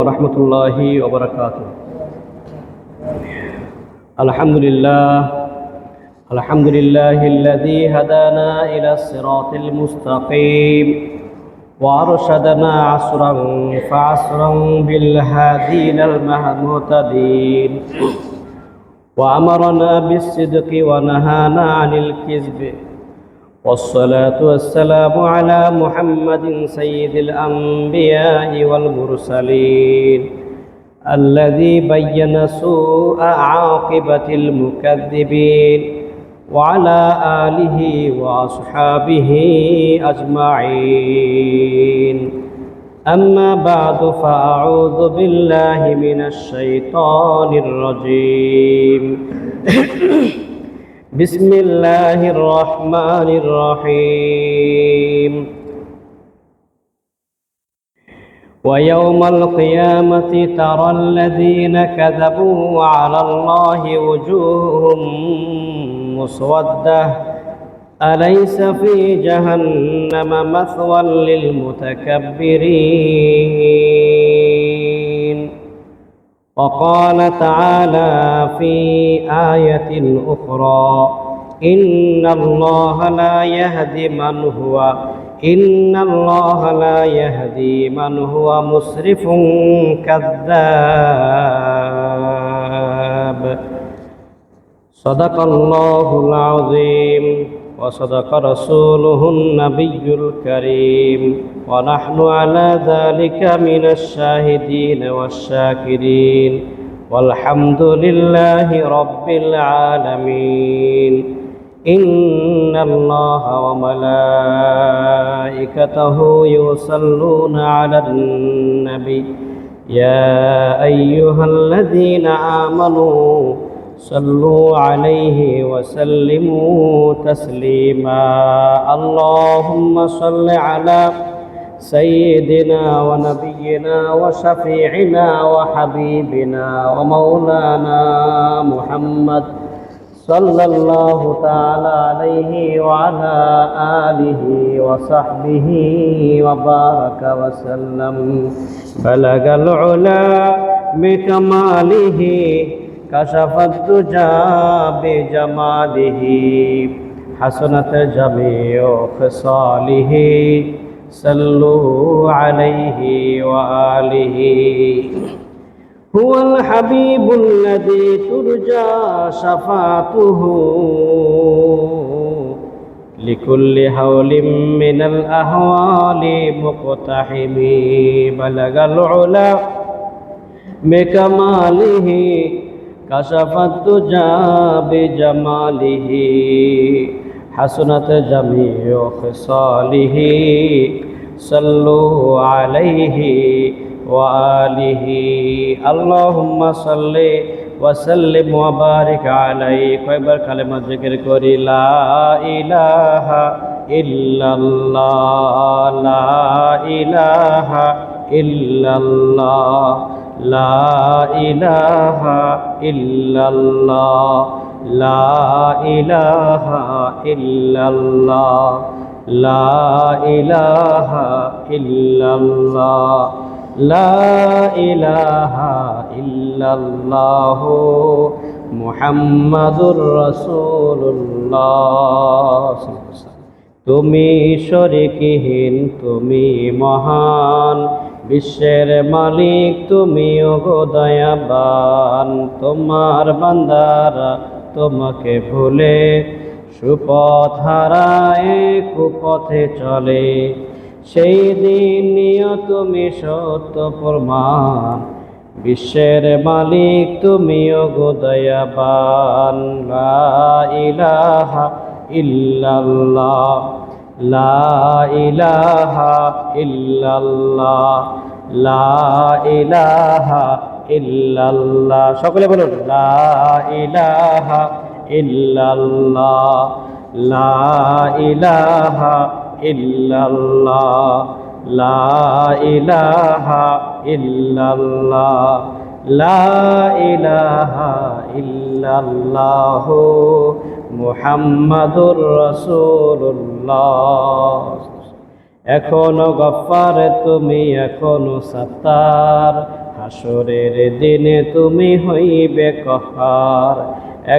রহমতুল্লাহি ওয়া বারাকাতুহু। আলহামদুলিল্লাহিল্লাযী হাদানা ইলাস সিরাতিল মুস্তাকিম ওয়া আরশাদানা আসরান ফাআসরান বিল হাদিনাল মুহতাদিন ওয়া আমারানা বিস-সিদকি ওয়া নাহানা আনিল কিযবি والصلاة والسلام على محمد سيد الأنبياء والمرسلين الذي بين سوء عاقبة المكذبين وعلى آله وأصحابه أجمعين. أما بعد فأعوذ بالله من الشيطان الرجيم. بسم الله الرحمن الرحيم. ويوم القيامة ترى الذين كذبوا على الله وجوههم مسودة أليس في جهنم مثوى للمتكبرين. وقال تعالى في آية أخرى إن الله لا يهدي من هو مسرف كذاب. صدق الله العظيم وصدق رسوله النبي الكريم ونحن على ذلك من الشاهدين والشاكرين والحمد لله رب العالمين. إن الله وملائكته يصلون على النبي يا أيها الذين آمنوا صلوا عليه وسلموا تسليما. اللهم صل على سيدنا ونبينا وشفيعنا وحبيبنا ومولانا محمد صلى الله تعالى عليه وعلى آله وصحبه وبارك وسلم. بلغ العلا بكماله كشف الدجى بجماله حسنت جميع خصاله صلوا عليه وآله. هو الحبيب الذي ترجى شفاعته لكل هول من الأهوال مقتحم. بلغ العلا بكماله كشف الدجى بجماله حسنت جميع خصاله صلوا عليه وآله. اللهم صل وسلم وبارك عليه. কয়েকবার কালেমা জিকির করি লা ইলাহা ইল্লাল্লাহ লা ইলাহা ইল্লাল্লাহ লা ইলাহা ইল্লাল্লাহ লা ইলাহা ইল্লাল্লাহ লা ইলাহা ইল্লাল্লাহ লা ইলাহা ইল্লাল্লাহ মুহাম্মাদুর রাসূলুল্লাহ। তুমি শরীকহীন, তুমি মহান, বিশ্বের মালিক তুমি ওগো দয়াবান। তোমার বান্দারা তোমাকে ভুলে সুপথ হারায় কুপথে চলে। সেই দিন নিয়ে তুমি সত্য প্রমাণ, বিশ্বের মালিক তুমি ওগো দয়াবান। লা ইলাহা ইল্লাল্লাহ লা ইলাহা ইল্লাল্লাহ লা ইলাহা ইল্লাল্লাহ। সকলে বলুন লা ইলাহা ইল্লাল্লাহ লা ইলাহা ইল্লাল্লাহ লা ইলাহা ইল্লাল্লাহ লা ইলাহা ইল্লাল্লাহ মুহাম্মাদুর রাসূলুল্লাহ। এখনো গফফার তুমি, এখনো সাত্তার, হাসরের দিনে তুমি হইবে কহার।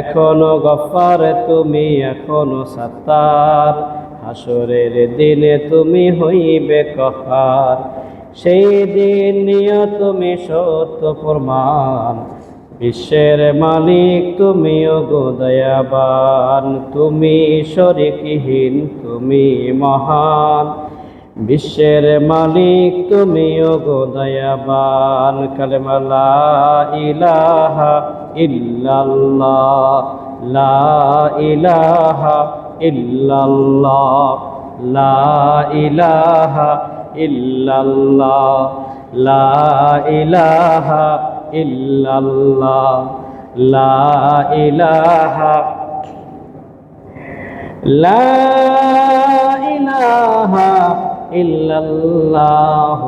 এখনো গফার তুমি এখনো সাত্তার, হাসরের দিনে তুমি হইবে কহার। সেই দিন নিয়ে তুমি সত্য প্রমাণ, বিশ্বের মালিক তুমি ওগো দয়াবান। তুমি শরীকহীন তুমি মহান, বিশ্বের মালিক তুমি ওগো দয়াবান। কালেমা লা ইলাহা ইল্লাল্লাহ, লা ইলাহা ইল্লাল্লাহ, লা ইলাহা ইল্লাল্লাহ, লা ইলাহা ইল্লাল্লাহ, লা ইলাহা, লা ইলাহা ইল্লাল্লাহ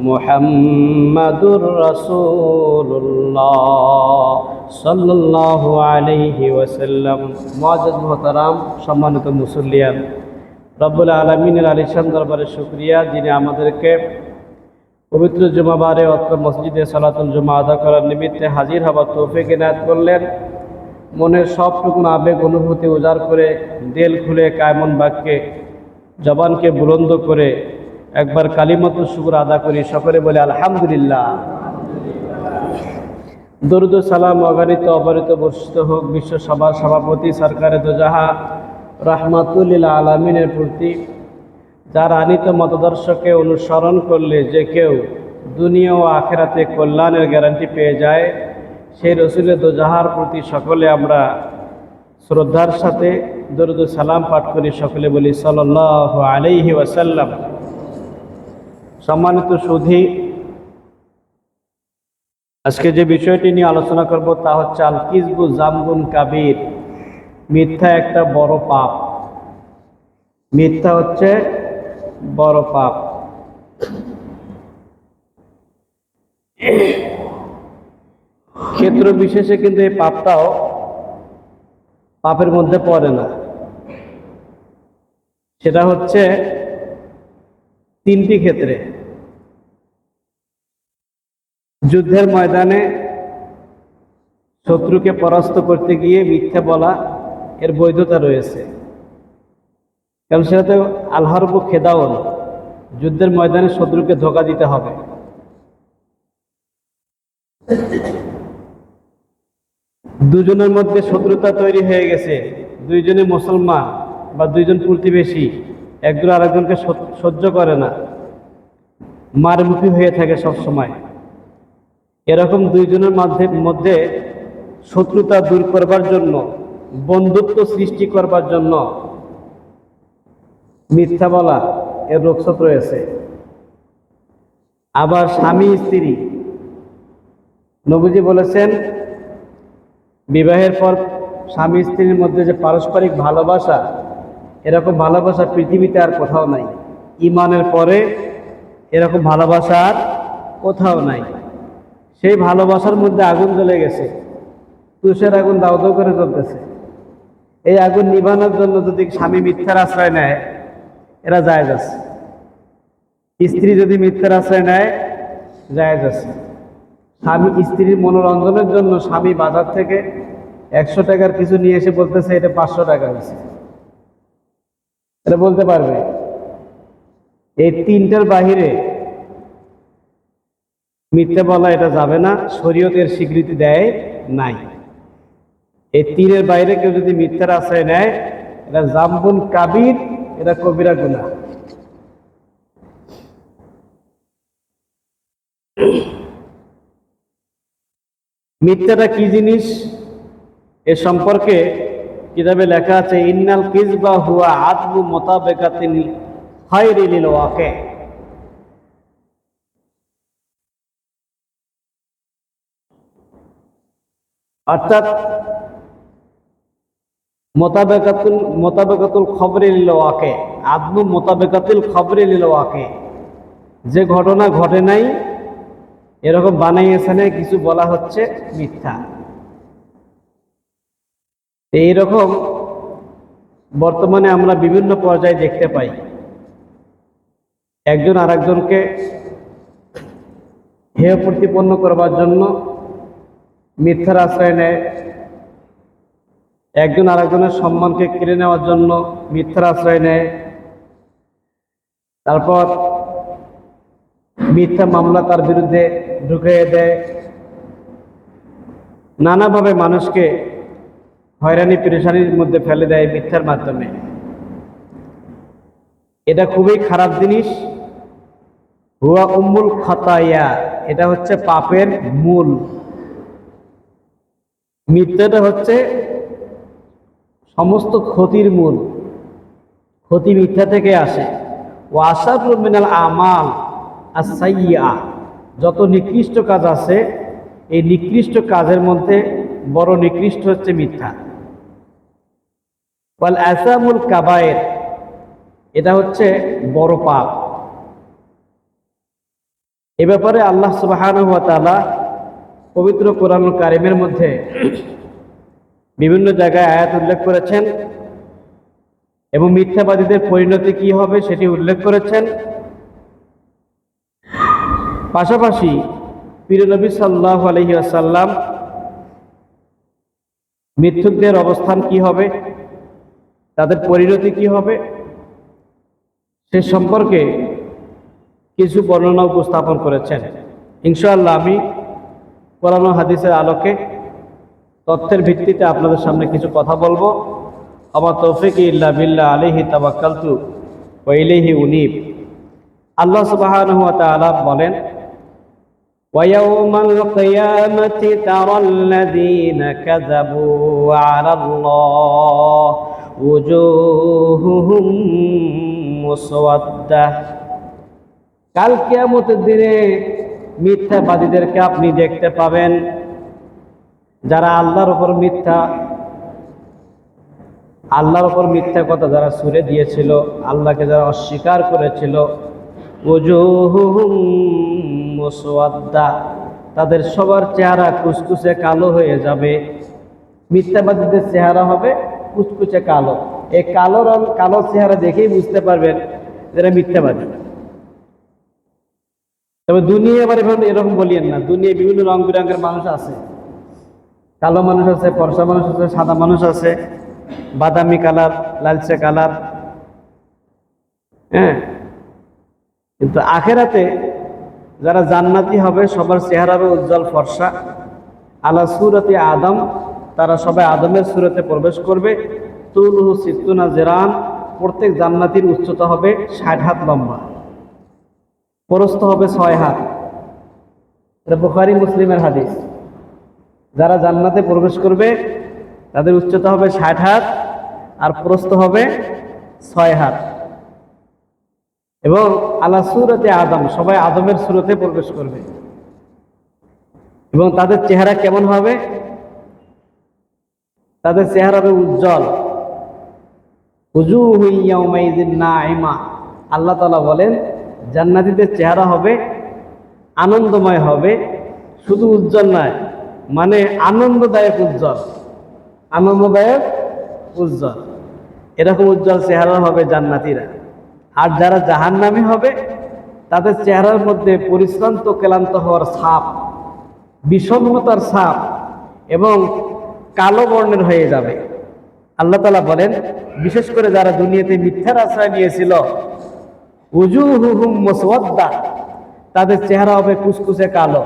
মুহাম্মাদুর রাসূলুল্লাহ সাল্লাল্লাহু আলাইহি ওয়াসাল্লাম। মুআজ্জাজ মুহতারাম, সম্মানিত মুসল্লিয়ান, রব্বুল আলামিনের আলিশান দরবারে শুকরিয়া, যিনি আমাদেরকে পবিত্র জুমাবারে অত্র মসজিদে সালাতুল জুমা আদা করার নিমিত্তে হাজির হবার তৌফিক ইনায়াত করলেন। মনের সবটুকুন আবেগ অনুভূতি উজাড় করে, দিল খুলে কায়মন বাক্যে জবানকে বুলন্দ করে একবার কালিমাতুল শুকর আদা করি। সকলে বলে আলহামদুলিল্লাহ। দরুদ ও সালাম অগণিত অবারিত বর্ষিত হোক বিশ্ব সভার সভাপতি সরকারে দোজাহা রাহমাতুল লিল আলামিনের প্রতি, যার আনিত মতদর্শকে অনুসরণ করলে যে কেউ দুনিয়া ও আখেরাতে কল্যাণের গ্যারান্টি পেয়ে যায়, সেই রসুলের দোজাহার প্রতি সকলে আমরা শ্রদ্ধার সাথে দরুদ ও সালাম পাঠ করি। সকলে বলি সাল্লাল্লাহু আলাইহি ওয়াসাল্লাম। সম্মানিত সুধী, আজকে যে বিষয়টি নিয়ে আলোচনা করব তা হচ্ছে আল কিযবু যামবুন কাবীর, মিথ্যা একটা বড় পাপ। মিথ্যা হচ্ছে বড় পাপ। ক্ষেত্র বিশেষে কিন্তু এই পাপটাও পাপের মধ্যে পড়ে না। সেটা হচ্ছে তিনটি ক্ষেত্রে। যুদ্ধের ময়দানে শত্রুকে পরাস্ত করতে গিয়ে মিথ্যা বলা, এর বৈধতা রয়েছে, কারণ সেটা তো আল-হারব খেদাউন, যুদ্ধের ময়দানে শত্রুকে ধোঁকা দিতে হবে। দুজনের মধ্যে শত্রুতা তৈরি হয়ে গেছে, দুইজনে মুসলমান বা দুইজন প্রতিবেশী, একজন আরেকজনকে সহ্য করে না, মারমুখী হয়ে থাকে সব সময়। এরকম দুইজনের মধ্যে শত্রুতা দূর করবার জন্য, বন্ধুত্ব সৃষ্টি করবার জন্য মিথ্যা বলা এর রুখসত রয়েছে। আবার স্বামী স্ত্রী, নবীজি বলেছেন বিবাহের পর স্বামী স্ত্রীর মধ্যে যে পারস্পরিক ভালোবাসা, এরকম ভালোবাসা পৃথিবীতে আর কোথাও নাই। ঈমানের পরে এরকম ভালোবাসা আর কোথাও নাই। সেই ভালোবাসার মধ্যে আগুন জ্বলে গেছে, তুষের আগুন দাউ দাউ করে জ্বলতেছে। এই আগুন নিভানোর জন্য যদি স্বামী মিথ্যার আশ্রয় নেয়, এরা জায়েজ আছে। স্ত্রী যদি মিথ্যার আশ্রয় নেয়, জায়েজ আছে। স্বামী স্ত্রীর মনোরঞ্জনের জন্য স্বামী বাজার থেকে 100 টাকার কিছু নিয়ে এসে বলতেছে এটা 500 টাকা হয়েছে, এটা বলতে পারবে। এই তিনটার বাহিরে মিথ্যা বলা এটা যাবে না, শরীয়তের স্বীকৃতি দেয় নাই। এই তিনের বাইরে কেউ যদি মিথ্যার আশ্রয় নেয়, এটা যামবুন কাবীর, এটা কবিরা গুনাহ। মিথ্যাটা কি জিনিস এ সম্পর্কে কিতাবে লেখা আছে, ইন্নাল কিযবা হুয়া আদবু মুতাবাকাতিল খায়রি লিল ওয়াকি। অর্থাৎ মোতাবেকাতুল খবরি লিল ওয়াকি, আদবু মোতাবেকাতুল খবরি লিল ওয়াকি। যে ঘটনা ঘটে নাই এরকম বানাইয়েছে না কিছু বলা হচ্ছে মিথ্যা। এইরকম বর্তমানে আমরা বিভিন্ন পর্যায়ে দেখতে পাই। একজন আরেকজনকে হেয় প্রতিপন্ন করবার জন্য মিথ্যার আশ্রয় নেয়, একজন আরেকজনের সম্মানকে কেড়ে নেওয়ার জন্য মিথ্যার আশ্রয় নেয়, তারপর মিথ্যা মামলা তার বিরুদ্ধে ঢুকিয়ে দেয়, নানাভাবে মানুষকে হয়রানি পেরেশানির মধ্যে ফেলে দেয় মিথ্যার মাধ্যমে। এটা খুবই খারাপ জিনিস। হুয়া উম্মুল খাতায়া, এটা হচ্ছে পাপের মূল। মিথ্যাটা হচ্ছে সমস্ত ক্ষতির মূল। ক্ষতি মিথ্যা থেকে আসে। ও আশারু মিনাল আমাল আস-সাইয়্যা, যত নিকৃষ্ট কাজ আছে এই নিকৃষ্ট কাজের মধ্যে বড় নিকৃষ্ট হচ্ছে মিথ্যা। ওয়াল আসামুল কাবায়ের, এটা হচ্ছে বড় পাপ। এ ব্যাপারে আল্লাহ সুবহানাহু ওয়া তাআলা পবিত্র কোরআনুল কারীমের মধ্যে বিভিন্ন জায়গায় আয়াত উল্লেখ করেছেন এবং মিথ্যাবাদীদের পরিণতি কি হবে সেটি উল্লেখ করেছেন। পাশাপাশি প্রিয় নবী সাল্লাল্লাহু আলাইহি ওয়াসাল্লাম মিথ্যুকদের অবস্থান কি হবে, তাদের পরিণতি কি হবে সে সম্পর্কে কিছু বর্ণনা উপস্থাপন করেছেন। ইনশাআল্লাহ আমি কোরআন ও হাদিসের আলোকে তথ্যের ভিত্তিতে আপনাদের সামনে কিছু কথা বলবো। আমার তৌফিক ইল্লা বিল্লাহ, আলাইহি তাওয়াক্কালতু ওয়া ইলাইহি উনীব। আল্লাহ সুবহানাহু ওয়া তাআলা বলেন, ওয়া ইয়াউমাল কিয়ামাতি তারাল্লাযীনা কাযাবু আলাল্লাহ ওয়ুজুহুহুম মুসওয়াদ্দাহ, কাল কিয়ামতের দিনে মিথ্যাবাদীদেরকে আপনি দেখতে পাবেন, যারা আল্লাহর উপর মিথ্যা কথা যারা ছুড়ে দিয়েছিল, আল্লাহকে যারা অস্বীকার করেছিল, ওযুহুহুম মুসওয়াদ্দা, তাদের সবার চেহারা কুচকুচে কালো হয়ে যাবে। মিথ্যাবাদীদের চেহারা হবে কুচকুচে কালো। এই কালো রং, কালো চেহারা দেখেই বুঝতে পারবেন যারা মিথ্যাবাদী। তবে দুনিয়া আবার এরকম বলিয়েন না, দুনিয়ায় বিভিন্ন রং বেরঙের মানুষ আছে। কালো মানুষ আছে, ফর্সা মানুষ আছে, সাদা মানুষ আছে, বাদামি কালার, লালচে কালার। হ্যাঁ, কিন্তু আখেরাতে যারা জান্নাতি হবে সবার চেহারা হবে উজ্জ্বল ফর্সা। আলা সূরাতি আদম, তারা সবাই আদমের সূরতে প্রবেশ করবে। তুলহু সিত্তুনা জিরান, প্রত্যেক জান্নাতির উচ্চতা হবে 60 হাত লম্বা, প্রস্থ হবে 6 হাত। এটা বুখারী মুসলিমের হাদিস। যারা জান্নাতে প্রবেশ করবে তাদের উচ্চতা হবে 60 হাত আর প্রস্থ হবে 6 হাত। এবং আলা সূরাতি আদম, সবাই আদমের সূরতে প্রবেশ করবে। এবং তাদের চেহারা কেমন হবে? তাদের চেহারা হবে উজ্জ্বল। উজুহু ইয়াউমাইযিন নাঈমা, আল্লাহ তাআলা বলেন জান্নাতীদের চেহারা হবে আনন্দময় হবে, শুধু উজ্জ্বল নয়, মানে আনন্দদায়ক উজ্জ্বল, আনন্দদায়ক উজ্জ্বল। এরকম উজ্জ্বল চেহারা হবে জান্নাতীরা। আর যারা জাহান্নামী হবে তাদের চেহারার মধ্যে পরিশ্রান্ত ক্লান্ত হওয়ার ছাপ, বিষণ্ণতার ছাপ এবং কালো বর্ণের হয়ে যাবে। আল্লাহ তাআলা বলেন বিশেষ করে যারা দুনিয়াতে মিথ্যার আশ্রয় নিয়েছিল, উজুহুহুম মুসওয়াদ্দা, তাদের চেহারা হবে কুচকুচে কালো।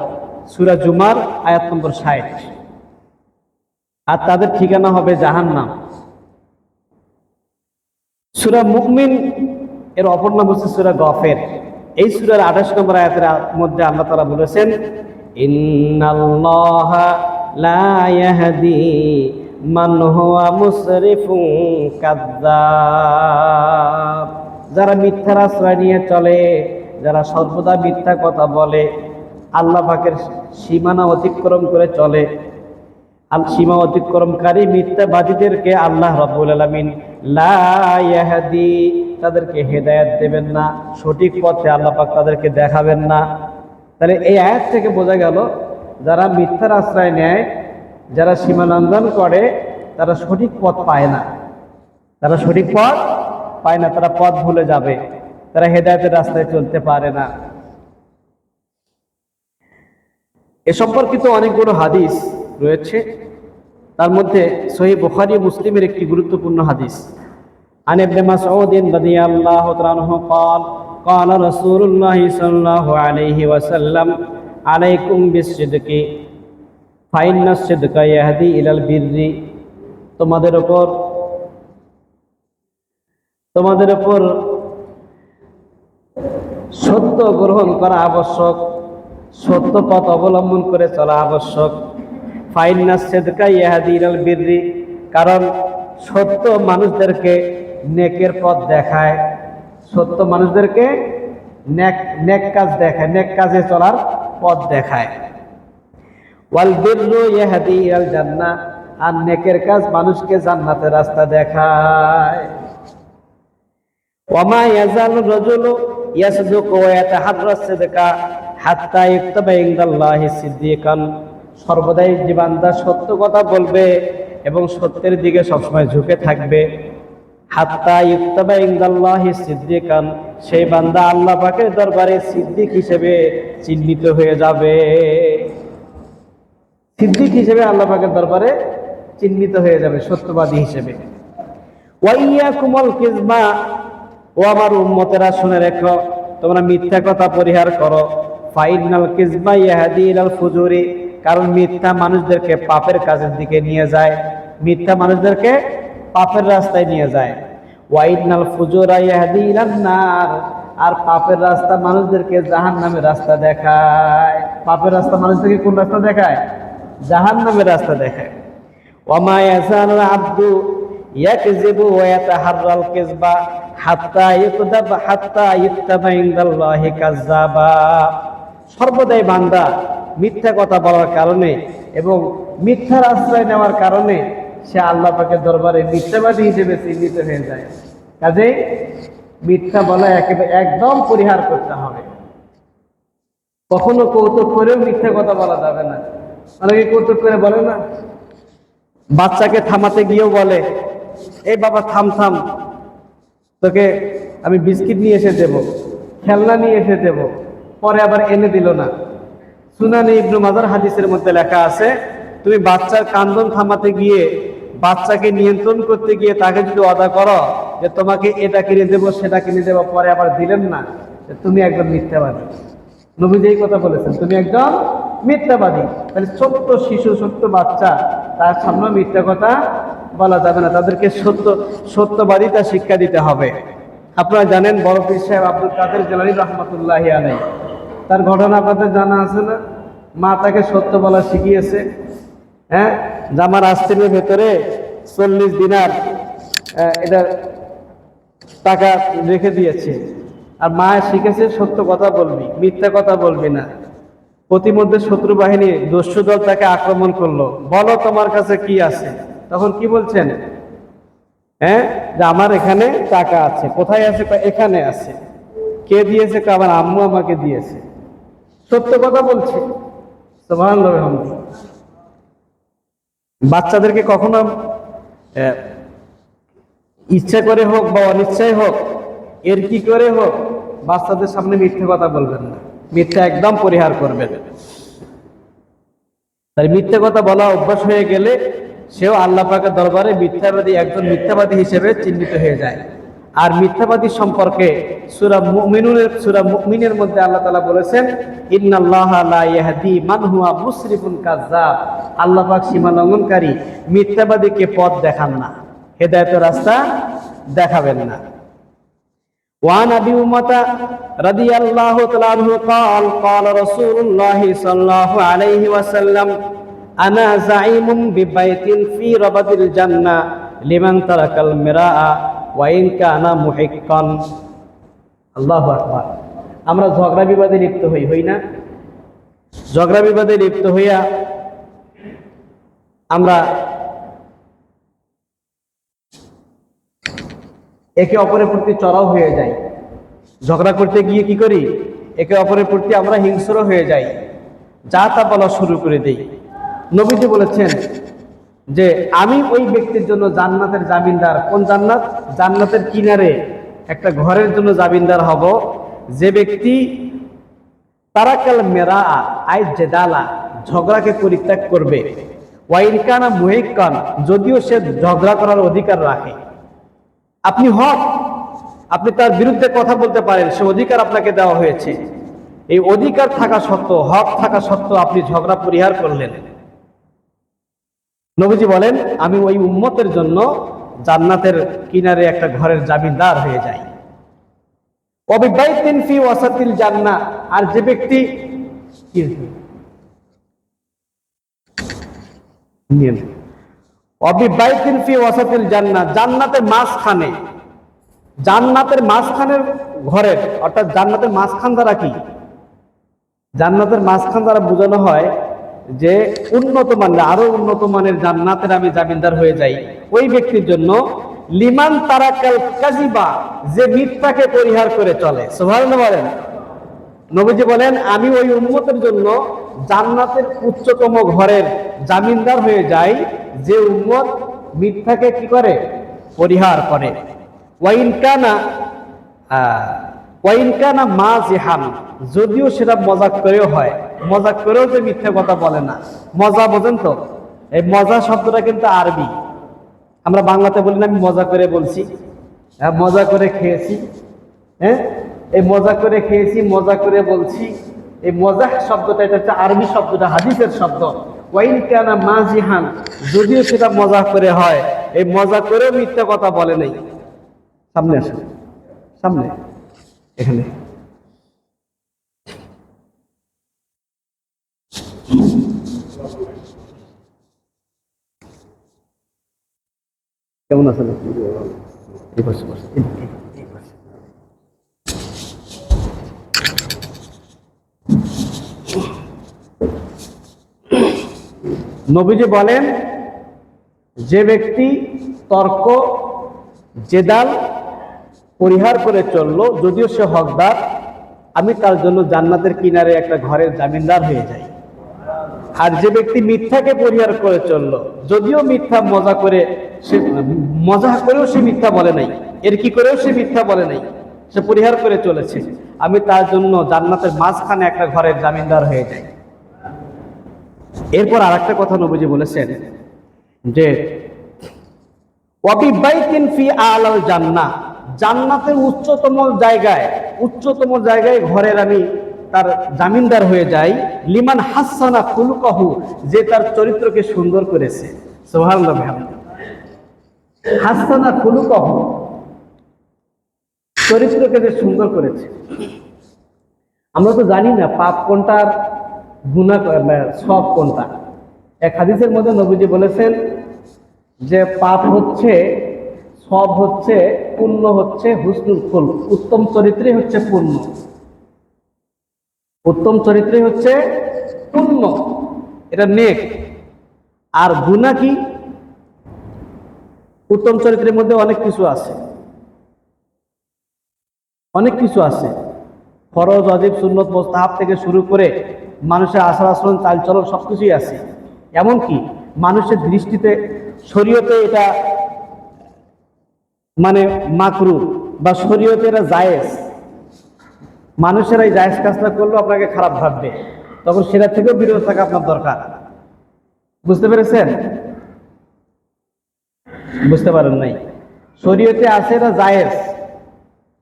সূরা জুমার আয়াত নম্বর 60। আর তাদের ঠিকানা হবে জাহান্নাম। সূরা মুমিন এর অপর নাম হচ্ছে সূরা গাফির। এই সূরার 28 নম্বর আয়াতের মধ্যে আল্লাহ তাআলা বলেছেন, ইন্নাল্লাহা লা ইয়াহদি মান হুয়া মুসরিফুন কাযযাব, যারা মিথ্যার আশ্রয় নিয়ে চলে, যারা সর্বদা মিথ্যা কথা বলে, আল্লাহ পাকের সীমানা অতিক্রম করে চলে, সীমা অতিক্রমকারী মিথ্যাবাদীদেরকে আল্লাহ রাব্বুল আলামিন লা ইয়াহদি, তাদেরকে হেদায়েত দেবেন না, সঠিক পথে আল্লাহ পাক তাদেরকে দেখাবেন না। তাহলে এই আয়াত থেকে বোঝা গেল যারা মিথ্যার আশ্রয় নেয়, যারা সীমা লঙ্ঘন করে, তারা সঠিক পথ পায় না, তারা সঠিক পথ পায় না, তারা পথ ভুলে যাবে, তারা হেদায়েতের রাস্তায় চলতে পারে না। এ সম্পর্কিত অনেকগুলো হাদিস রয়েছে, তার মধ্যে সহিহ বুখারী মুসলিমের একটি গুরুত্বপূর্ণ হাদিস। আন ইবনে মাসউদ রাদিয়াল্লাহু তাআলা আনহু قال قال رسول الله صلى الله عليه وسلم عليكم بالصدق فإن الصدق يهدي إلى البر। তোমাদের উপর সত্য গ্রহণ করা আবশ্যক, সত্য পথ অবলম্বন করে চলা আবশ্যক। ফাইন্না সিদকা ইয়াহদি ইলাল বিররি, কারণ সত্য মানুষদেরকে নেকের পথ দেখায়, সত্য মানুষদেরকে নেক কাজ দেখায়, নেক কাজে চলার পথ দেখায়। ওয়াল বিররু ইয়াহদি ইলাল জান্নাহ, আর নেকের কাজ মানুষকে জান্নাতের রাস্তা দেখায়। ওয়ামা ইয়াজালু রাজুলু ইয়াসদুকু ওয়া ইয়াতাহাররা সিদকা হাত্তা ইউকতাবা ইনদাল্লাহি সিদ্দিকান, সর্বদাই যে বান্দা সত্য কথা বলবে এবং সত্যের দিকে সবসময় ঝুঁকে থাকবে, হাত্তা ইউকতাবা ইনদাল্লাহি সিদ্দিকান, সেই বান্দা আল্লাহ পাকের দরবারে সিদ্দিক হিসেবে চিহ্নিত হয়ে যাবে। সিদ্দিক হিসেবে আল্লাহ পাকের দরবারে চিহ্নিত হয়ে যাবে, সত্যবাদী হিসেবে। ওয়া ইয়াকুমুল কিযবা, ও আমার উম্মতেরা শুনে রেখো, তোমরা মিথ্যা কথা পরিহার করো। ফাইনাল কিযবা ইয়াহদি ইলাল ফুজুরি, কারণ মিথ্যা মানুষদেরকে পাপের কাজের দিকে নিয়ে যায়, মিথ্যা মানুষদেরকে পাপের রাস্তায় নিয়ে যায়। ওয়াইনাল ফুজুরা ইয়াহদি ইলান নার, আর পাপের রাস্তা মানুষদেরকে জাহান্নামের রাস্তা দেখায়। পাপের রাস্তা মানুষদেরকে কোন রাস্তা দেখায়? জাহান্নামের রাস্তা দেখায়। ওয়ামা ইয়াজালুল আবদু ইয়াকযিবু ওয়া ইয়াতাহাররাল কিযবা হাত্তা ইউকতাবা ইনদাল্লাহি কাযযাবা, সর্বদাই বান্দা মিথ্যা কথা বলার কারণে এবং মিথ্যার আশ্রয় নেওয়ার কারণে সে আল্লাহ পাকের দরবারে মিথ্যাবাদী হিসেবে চিহ্নিত হয়ে যায়। কাজেই মিথ্যা বলা একদম পরিহার করতে হবে। কখনো কৌতুক করেও মিথ্যা কথা বলা যাবে না। অনেকে কৌতুক করে বলে না, বাচ্চাকে থামাতে গিয়েও বলে, এই বাবা থাম থাম, তোকে আমি বিস্কিট নিয়ে এসে দেব, খেলনা নিয়ে এসে দেব, পরে আবার এনে দিল না। সুনানে ইবনে মাজার হাদিসের মধ্যে লেখা আছে, তুমি বাচ্চার কান্দন থামাতে গিয়ে, বাচ্চাকে নিয়ন্ত্রণ করতে গিয়ে তাকে যদি ওয়াদা করো যে তোমাকে এটা কিনে দেবো সেটা কিনে দেবো, পরে আবার দিলেন না, তুমি একজন মিথ্যাবাদী। নবীজি এই কথা বলেছেন, তুমি একজন মিথ্যাবাদী। তাহলে ছোট্ট শিশু, ছোট্ট বাচ্চা, তার সামনে মিথ্যা কথা বলা যাবে না, তাদেরকে সত্যবাদিতা শিক্ষা দিতে হবে। আপনারা জানেন বড় পীর সাহেব আব্দুল কাদের জিলানী রাহমাতুল্লাহি আলাইহি, তার ঘটনা আপনাদের জানা আছে না? মা তাকে সত্য বলা শিখিয়েছে। হ্যাঁ, জামার আস্তিনের ভেতরে 40 দিনার এটা টাকা রেখে দিয়েছে, আর মা শিখেছে সত্য কথা বলবি, মিথ্যা কথা বলবি না। প্রতিমধ্যে শত্রু বাহিনী, দস্যু দল তাকে আক্রমণ করলো, বলো তোমার কাছে কি আছে? তখন কি বলছেন? হ্যাঁ, যে আমার এখানে টাকা আছে। কোথায় আছে? এখানে আছে। কে দিয়েছে? আমার আম্মু আমাকে দিয়েছে। সত্য কথা বলছে। সুবহানাল্লাহ। বাচ্চাদেরকে কখনো ইচ্ছা করে হোক বা অনিচ্ছায় হোক, এর কি করে হোক, বাচ্চাদের সামনে মিথ্যা কথা বলবেন না, মিথ্যা একদম পরিহার করবেন। তাই মিথ্যা কথা বলা অভ্যাস হয়ে গেলে সেও আল্লাহ পাকের দরবারে মিথ্যাবাদী, একজন মিথ্যাবাদী হিসেবে চিহ্নিত হয়ে যায়। আর মিথ্যাবাদী সম্পর্কে সূরা মুমিনের মধ্যে আল্লাহ তাআলা বলেছেন, ইন্নাল্লাহা লা ইয়াহদি মান হুয়া মুসরিফুন কাযযাব, আল্লাহ পাক সীমা লঙ্ঘনকারী মিথ্যাবাদীকে পথ দেখান না, হেদায়েতের রাস্তা দেখাবেন না। ওয়ান আবি উমাতা রাদিয়াল্লাহু তাআলা আনহু قال قال رسول الله صلى الله عليه وسلم انا زعيم ببيت في ربد الجنه لمن ترك المراء وان كان محقا। আল্লাহু আকবার। আমরা ঝগড়া বিবাদে লিপ্ত হই না? ঝগড়া বিবাদে লিপ্ত হইয়া আমরা একে অপরের প্রতি চড়াও হয়ে যাই। ঝগড়া করতে গিয়ে কি করি? একে অপরের প্রতি আমরা হিংস্র হয়ে যাই, যা তা বলা শুরু করে দেই। নবীজি বলেছেন যে আমি ওই ব্যক্তির জন্য জান্নাতের জামিনদার। কোন জান্নাত? জান্নাতের কিনারে একটা ঘরের জন্য জামিনদার হব, যে ব্যক্তি তারাকাল মেরা আই জেদালা, ঝগড়াকে পরিত্যাগ করবে। ওয়াইন কানা মুহিক্কান, যদিও সে ঝগড়া করার অধিকার রাখে। আপনি হক, আপনি তার বিরুদ্ধে কথা বলতে পারেন, সে অধিকার আপনাকে দেওয়া হয়েছে। এই অধিকার থাকা সত্ত্বেও, হক থাকা সত্ত্বেও আপনি ঝগড়া পরিহার করলেন। নবীজি বলেন, আমি ওই উম্মতের জন্য জান্নাতের কিনারে একটা ঘরের জামিনদার হয়ে যাই। ওয়াবিবাইতিন ফি ওয়াসাতিল জান্নাহ, আর যে ব্যক্তি ওয়াবিবাইতিন ফি ওয়াসাতিল জান্নাহ, জান্নাতের মাঝখানে, জান্নাতের মাঝখানের ঘরের, অর্থাৎ জান্নাতের মাঝখান দ্বারা কি, জান্নাতের মাঝখান দ্বারা বোঝানো হয় যে উন্নত মানের, আরো উন্নত মানের জান্নাতের আমি জামিনদার হয়ে যাই ওই ব্যক্তির জন্য, লিমান তারাকাল কাযিবা, যে মিথ্যাকে পরিহার করে চলে। সুবহানাল্লাহ বলেন। নবীজি বলেন, আমি ওই উম্মতের জন্য জান্নাতের উচ্চতম ঘরের জামিনদার হয়ে যাই, যে উম্মত মিথ্যাকে কি করে, পরিহার করে। ওয়াইন কানা মাযিহান, যদিও সেটা মজাক করেও হয়, মজাক করেও যে মিথ্যা কথা বলে না। মজা বোঝেন তো? এই মজা শব্দটা কিন্তু আরবি, আমরা বাংলাতে বলি না আমি মজা করে বলছি, মজা করে খেয়েছি, হ্যাঁ, এই মজা করে খেয়েছি, মজা করে বলছি, এই মজাহ শব্দটা, এটা হচ্ছে আরবি শব্দটা, হাদিসের শব্দ। ওয়াইন কানা মাযিহান, যদিও সেটা মজা করে হয়, এই মজা করেও মিথ্যা কথা বলে নাই। সামনে আসেন, সামনে, এখানে। কেমন আছেন? নবীজি বলেন, যে ব্যক্তি তর্ক জেদাল পরিহার করে চললো, যদিও সে হকদার, আমি তার জন্য জান্নাতের কিনারে একটা ঘরের জামিনদার হয়ে যাই। আর যে ব্যক্তি মিথ্যাকে পরিহার করে চললো, যদিও মিথ্যা মজা করে, সে মজা করেও সে মিথ্যা বলে নাই, এর কি করেও সে মিথ্যা বলে নাই, সে পরিহার করে চলেছে, আমি তার জন্য জান্নাতের মাঝখানে একটা ঘরের জামিনদার হয়ে যাই। এরপর আর একটা কথা নবীজি বলেছেন যে ওয়াবিবাইতিন ফি আলাল জান্নাহ, জান্নাতের উচ্চতম জায়গায় ঘরের আমি তার জামিনদার হয়ে যাই, লিমান হাসানা খুলুকাহু, যে তার চরিত্রকে সুন্দর করেছে। সুবহানাল্লাহ। হাসানা খুলুকাহু, চরিত্রকে যে সুন্দর করেছে। আমরা তো জানি না পাপ কোনটা, গুনাহ সব কোনটা। এক হাদিসের মধ্যে নবীজি বলেছেন যে পাপ হচ্ছে, সব হচ্ছে, পুণ্য হচ্ছে হুসনুল খুলক, উত্তম চরিত্রে হচ্ছে পুণ্য, উত্তম চরিত্রে হচ্ছে পুণ্য, এটা নেক। আর গুনাহ কি? উত্তম চরিত্রের মধ্যে অনেক কিছু আছে, অনেক কিছু আছে, ফরজ, ওয়াজিব, সুন্নত, মুস্তাহাব থেকে শুরু করে মানুষের আচার আচরণ, চালচলন সবকিছুই আছে। এমনকি মানুষের দৃষ্টিতে, শরীয়তে এটা মানে মাকরু বা শরীয়তে এটা জায়েজ, মানুষের এই জায়েজ কাজটা করলেও আপনাকে খারাপ ভাববে, তখন সেটা থেকেও বিরত থাকা আপনার দরকার। বুঝতে পেরেছেন? বুঝতে পারেন নাই? শরীয়তে আছে এটা জায়েজ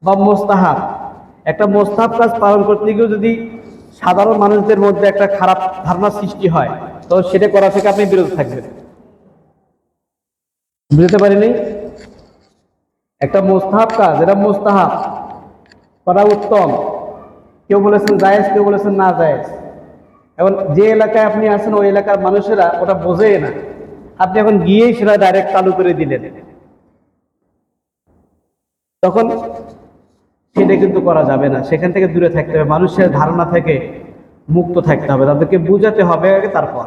বা মোস্তাহাব। একটা মোস্তাহাব কাজ পালন করতে গিয়েও যদি সাধারণ মানুষদের মধ্যে একটা খারাপ ধারণা সৃষ্টি হয়, তো সেটা করা থেকে আপনি বিরত থাকবেন। বুঝতে পারিনি? একটা মোস্তাহাব কাজ, এটা মোস্তাহাব করা উত্তম, কেউ বলেছেন জায়েজ, কেউ বলেছেন না জায়েজ। এখন যে এলাকায় আপনি আছেন ওই এলাকার মানুষেরা ওটা বোঝেই না, আপনি এখন গিয়েই সেটা ডাইরেক্ট চালু করে দিলেন, তখন সেটা কিন্তু করা যাবে না। সেখান থেকে দূরে থাকতে হবে, মানুষের ধারণা থেকে মুক্ত থাকতে হবে, তাদেরকে বুঝাতে হবে তারপর।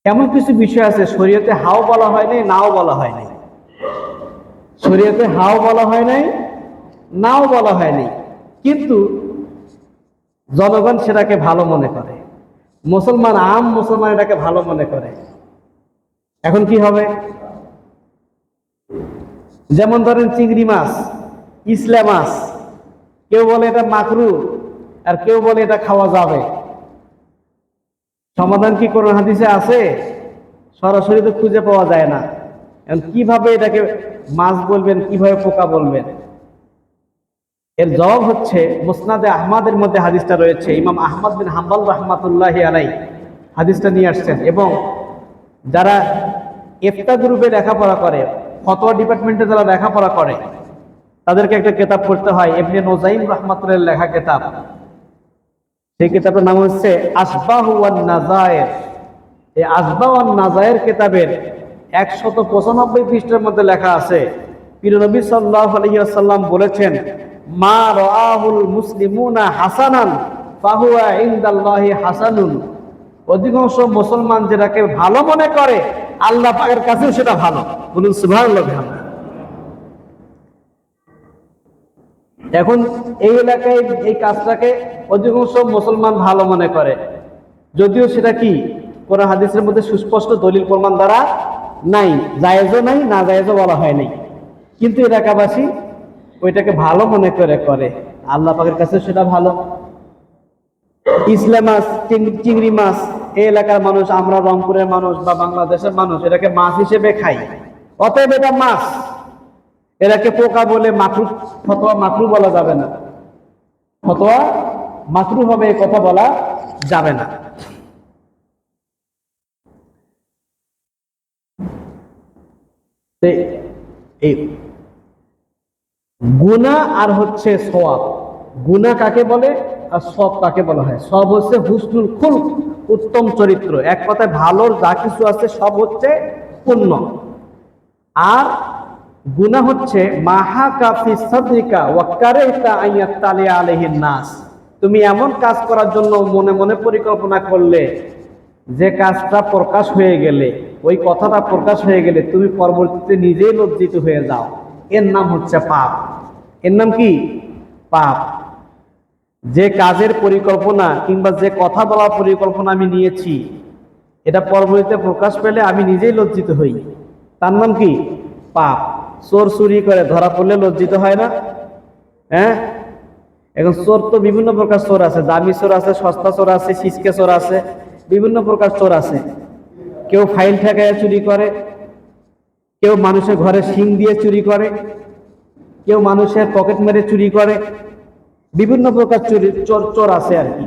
এমন কিছু বিষয় আছে শরীয়তে হাও বলা হয় নাই, নাও বলা হয় নাই, শরীয়তে হাও বলা হয় নাই, নাও বলা হয় নাই, কিন্তু জনগণ সেটাকে ভালো মনে করে, মুসলমান, আম মুসলমান এটাকে ভালো মনে করে। এখন কি হবে? যেমন ধরেন চিংড়ি মাছ, ইসলা মাছ, কেউ বলে এটা মাকরু আর কেউ বলে এটা খাওয়া যাবে। সমাধান কি কোরআন হাদিসে আছে? সরাসরি তো খুঁজে পাওয়া যায় না। এখন কিভাবে এটাকে মাছ বলবেন, কিভাবে পোকা বলবেন? এর জবাব হচ্ছে, মুসনাদে আহমদের মধ্যে হাদিসটা রয়েছে। ইমাম আহমদ বিন হাম্বল রাহমাতুল্লাহি আলাইহি হাদিসটা নিয়ে আসছেন। এবং যারা ইফতা গ্রুপে লেখাপড়া করে, ফতোয়া ডিপার্টমেন্টে যারা লেখাপড়া করে, তাদেরকে একটা কিতাব পড়তে হয়, ইবনে নুজাইম রাহমাতুল্লাহ লেখা কিতাব। সেই কিতাবের নাম হচ্ছে আসবাহ ওয়ান নাজায়ের। এই আসবাহ ওয়ান নাজায়ের কিতাবের 195 পৃষ্ঠার মধ্যে লেখা আছে, প্রিয় নবী সাল্লাল্লাহু আলাইহি ওয়াসাল্লাম বলেছেন, মা রাআহুল মুসলিমুনা হাসানান ফাহুয়া ইনদাল্লাহি হাসানুন। অধিকাংশ মুসলমান যেটাকে ভালো মনে করে, আল্লাহ পাকের কাছেও সেটা ভালো। বলুন সুবহানাল্লাহ। এখন এই এলাকায় এই কাজটাকে অধিকাংশ মুসলমান ভালো মনে করে, যদিও সেটা কি কোরআন হাদিসের মধ্যে সুস্পষ্ট দলিল প্রমাণ দ্বারা নাই, জায়েজও নাই, না জায়েজও বলা হয় নাই, কিন্তু এলাকাবাসী ওইটাকে ভালো মনে করে আল্লাহ পাকের কাছে সেটা ভালো। ইসলা মাছ, চিংড়ি মাছ, এই এলাকার মানুষ, আমরা রংপুরের মানুষ বা বাংলাদেশের মানুষ এটাকে মাছ হিসেবে খাই, অতএব এটা মাছ। এটাকে পোকা বলে মাকরুহ, ফতোয়া মাকরুহ বলা যাবে না, ফতোয়া মাকরুহ হবে, এই কথা বলা যাবে না। এই গুনাহ আর হচ্ছে সওয়াব। গুনাহ কাকে বলে আর সওয়াব কাকে বলা হয়? সওয়াব হচ্ছে হুসনুল খুলক, উত্তম চরিত্র। এক কথায় ভালোর যা কিছু আছে সব হচ্ছে পুণ্য। আর গুনাহ হচ্ছে মাহা কাফি সাদরিকা ওয়া কারাইতা আইয়াতালি আলাইহিন নাস। তুমি এমন কাজ করার জন্য মনে মনে পরিকল্পনা করলে, যে কাজটা প্রকাশ হয়ে গেলে, ওই কথাটা প্রকাশ হয়ে গেলে তুমি পরবর্তীতে নিজেই লজ্জিত হয়ে যাও, এর নাম হচ্ছে পাপ। এর নাম কি? পাপ। যে কাজের পরিকল্পনা কিংবা যে কথা বলার পরিকল্পনা আমি নিয়েছি, এটা পরবর্তীতে প্রকাশ পেলে আমি নিজেই লজ্জিত হই, তার নাম কি? পাপ। চোর চুরি করে ধরা পড়লে লজ্জিত হয় না? হ্যাঁ, এখন চোর তো বিভিন্ন প্রকার চোর আছে, দামি চোর আছে, সস্তা চোর আছে, সিসকে চোর আছে, বিভিন্ন প্রকার চোর আছে। কেউ ফাইল ঠেকায় চুরি করে, কেউ মানুষের ঘরে শিং দিয়ে চুরি করে, কেউ মানুষের পকেট মেরে চুরি করে, বিভিন্ন প্রকার চোর আছে আর কি।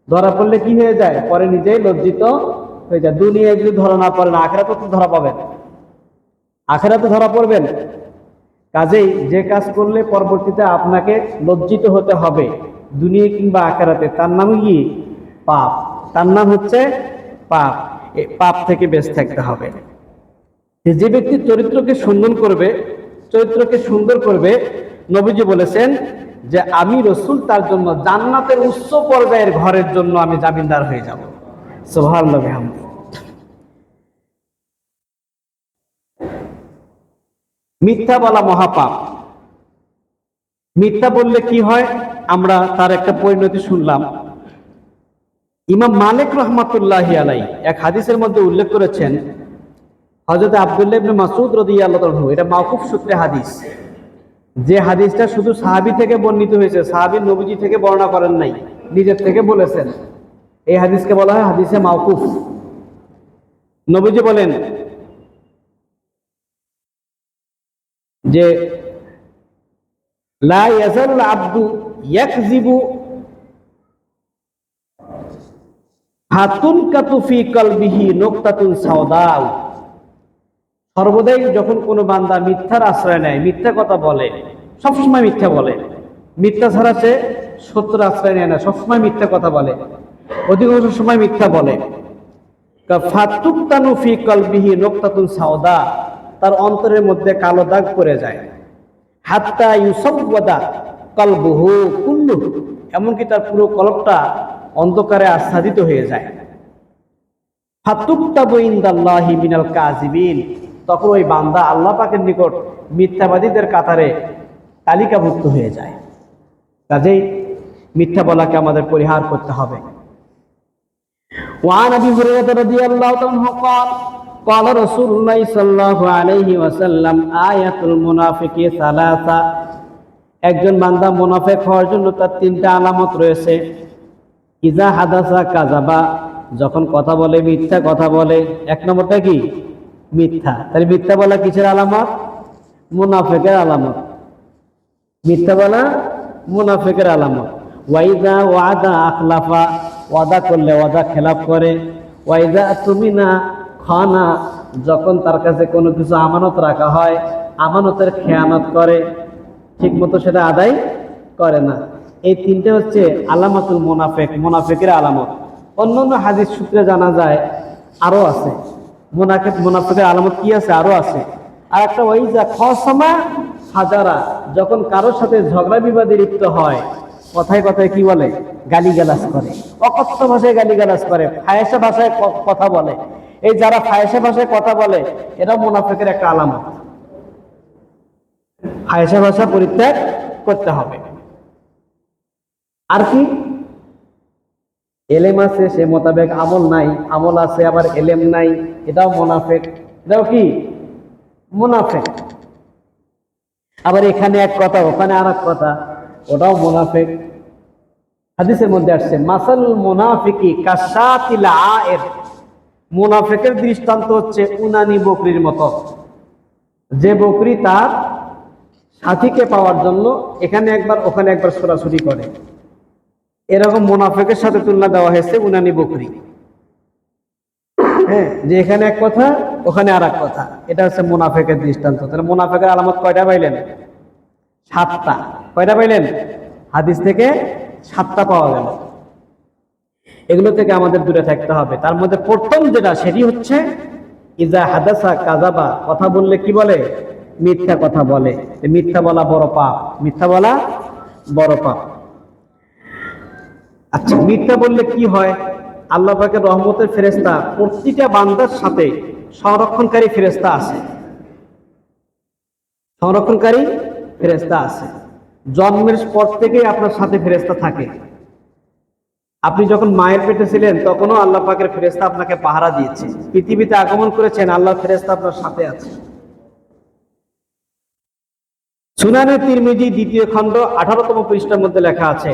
ধরা পড়লে কি হয়ে যায়? পরে নিজেই লজ্জিত হয়ে যায়। দুনিয়ায় যদি ধরা না পড়েন, আখিরাতে তো ধরা পাবেন, আখিরাতে ধরা পড়বেন। কাজেই যে কাজ করলে পরবর্তীতে আপনাকে লজ্জিত হতে হবে দুনিয়া কিংবা আখিরাতে, তার নাম কি? পাপ। তার নাম হচ্ছে পাপ। এই পাপ থেকে বেঁচে থাকতে হবে। যে ব্যক্তি চরিত্রকে সুন্দর করবে, নবীজি বলেছেন যে আমি রাসূল তার জন্য জান্নাতের উচ্চ পর্যায়ের ঘরের জন্য আমি জামিনদার হয়ে যাব। সুবহানাল্লাহ বিহামদি। মিথ্যা বলা মহাপাপ। মিথ্যা বললে কি হয় আমরা তার একটা পরিণতি শুনলাম। ইমাম মালিক রাহমাতুল্লাহি আলাইহি এক হাদিসের মধ্যে উল্লেখ করেছেন, হযরত আব্দুল্লাহ ইবনে মাসউদ রাদিয়াল্লাহু তাআলা, এটা মাওকুফ সূত্রে হাদিস, যে হাদিসটা শুধু সাহাবী থেকে বর্ণিত হয়েছে, সাহাবী নবীজি থেকে বর্ণনা করেন নাই, নিজের থেকে বলেছেন, এই হাদিসকে বলা হয় হাদিসে মাওকুফ। নবীজি বলেন যে লা ইয়াজাল আব্দু ইয়াকযিবু হাতুন কাতু ফি কলবিহি নুকতাতুন সাওদাউ। সর্বদাই যখন কোনো বান্দা মিথ্যার আশ্রয় নেয়, মিথ্যা কথা বলে, সবসময় মিথ্যা বলে, মিথ্যা ছাড়া সে সত্যের আশ্রয় নেয় না, সবসময় মিথ্যা কথা বলে, অধিকাংশ সময় মিথ্যা বলে, ফাতুকতানু ফি কলবিহি নুকতাতুন সাওদা, তার অন্তরের মধ্যে কালো দাগ পড়ে যায়, হাত্তা ইউসাওয়াদা কলবুহু কুল্লুহু, এমনকি তার পুরো কলবটা অন্ধকারে আচ্ছাদিত হয়ে যায়। ফাতুকতাবু ইনদাল্লাহি মিনাল কাযিবিন, তখন ওই বান্দা আল্লাহ পাকের নিকট মিথ্যাবাদীদের কাতারে তালিকাভুক্ত হয়ে যায়। কাজেই মিথ্যা বলাকে আমাদের পরিহার করতে হবে। ওয়ান আবি হুরায়রা রাদিয়াল্লাহু তাআলা قال قال رسول الله صلى الله عليه وسلم আয়াতুল মুনাফিকি সালাসা, একজন বান্দা মুনাফিক হওয়ার জন্য তার তিনটা আলামত রয়েছে। ইজা হাদাসা কাযাবা, যখন কথা বলে মিথ্যা কথা বলে। এক নম্বরটা কি? মিথ্যা। তাহলে মিথ্যা বলা কিসের আলামত? মুনাফিকের আলামত। মিথ্যা বলা মুনাফিকের আলামত। ওয়াইদা ওয়াদা আখলাফা, ওয়াদা করলে ওয়াদা খেলাফ করে। ওয়াইদা তুমিনা খানা, যখন তার কাছে কোনো কিছু আমানত রাখা হয় আমানতের খেয়ানত করে, ঠিক মতো সেটা আদায় করে না। এই তিনটে হচ্ছে আলামাতুল মুনাফিক, মুনাফিকের আলামত। অন্যান্য হাদিস সূত্রে জানা যায় আরো আছে মুনাফিকের আলামত কি আছে, আরো আছে। আর একটা ওয়াইজা খসমা হাজারা, যখন কারোর সাথে ঝগড়া বিবাদে লিপ্ত হয় কথায় কথায় কি বলে? গালিগালাজ করে, অকথ্য ভাষায় গালিগালাজ করে, ফায়েসা ভাষায় কথা বলে। এই যারা ফায়েসা ভাষায় কথা বলে এরা মুনাফিকের একটা আলামত। ফায়েসা ভাষা পরিত্যাগ করতে হবে। আর কি? এলেম আছে সে মোতাবেক আমল নাই, আমল আছে আবার এলেম নাই, এটাও মুনাফিক। এটাও কি? মুনাফিক। আবার এখানে এক কথা ওখানে আর এক কথা, ওটাও মুনাফিক। হাদিসের মধ্যে আসছে মাসালুল মুনাফিকি কাশাতিল আয়ের, মুনাফিকের দৃষ্টান্ত হচ্ছে উনানি বকরির মতো। যে বকরি তার সাথীকে পাওয়ার জন্য এখানে একবার ওখানে একবার ছোটাছুটি করে, এরকম মুনাফিকের সাথে তুলনা দেওয়া হয়েছে উনানি বকরি। হ্যাঁ, যে এখানে এক কথা ওখানে আর এক কথা, এটা হচ্ছে মুনাফিকের দৃষ্টান্ত। তাহলে মুনাফিকের আলামত কয়টা পাইলেন? 7টা। কয়টা পাইলেন? হাদিস থেকে 7টা পাওয়া গেল। এগুলো থেকে আমাদের দূরে থাকতে হবে। তার মধ্যে প্রথম যেটা সেটি হচ্ছে ইজা হাদাসা কাযাবা, কথা বললে কি বলে? মিথ্যা কথা বলে। মিথ্যা বলা বড় পাপ, মিথ্যা বলা বড় পাপ। আচ্ছা, মিথ্যা বললে কি হয়? আল্লাহ পাকের রহমতের ফেরেশতা, প্রতিটা বান্দার সাথে সংরক্ষণকারী ফেরেশতা আছে, সংরক্ষণকারী ফেরেশতা আছে। জন্মের পর থেকেই আপনার সাথে ফেরেশতা থাকে। আপনি যখন মায়ের পেটে ছিলেন তখনও আল্লাহ পাকের ফেরেশতা আপনাকে পাহারা দিয়েছে। পৃথিবীতে আগমন করেছেন, আল্লাহর ফেরেশতা আপনার সাথে আছে। সুনানে তিরমিজি 2য় খণ্ড 18তম পৃষ্ঠার মধ্যে লেখা আছে,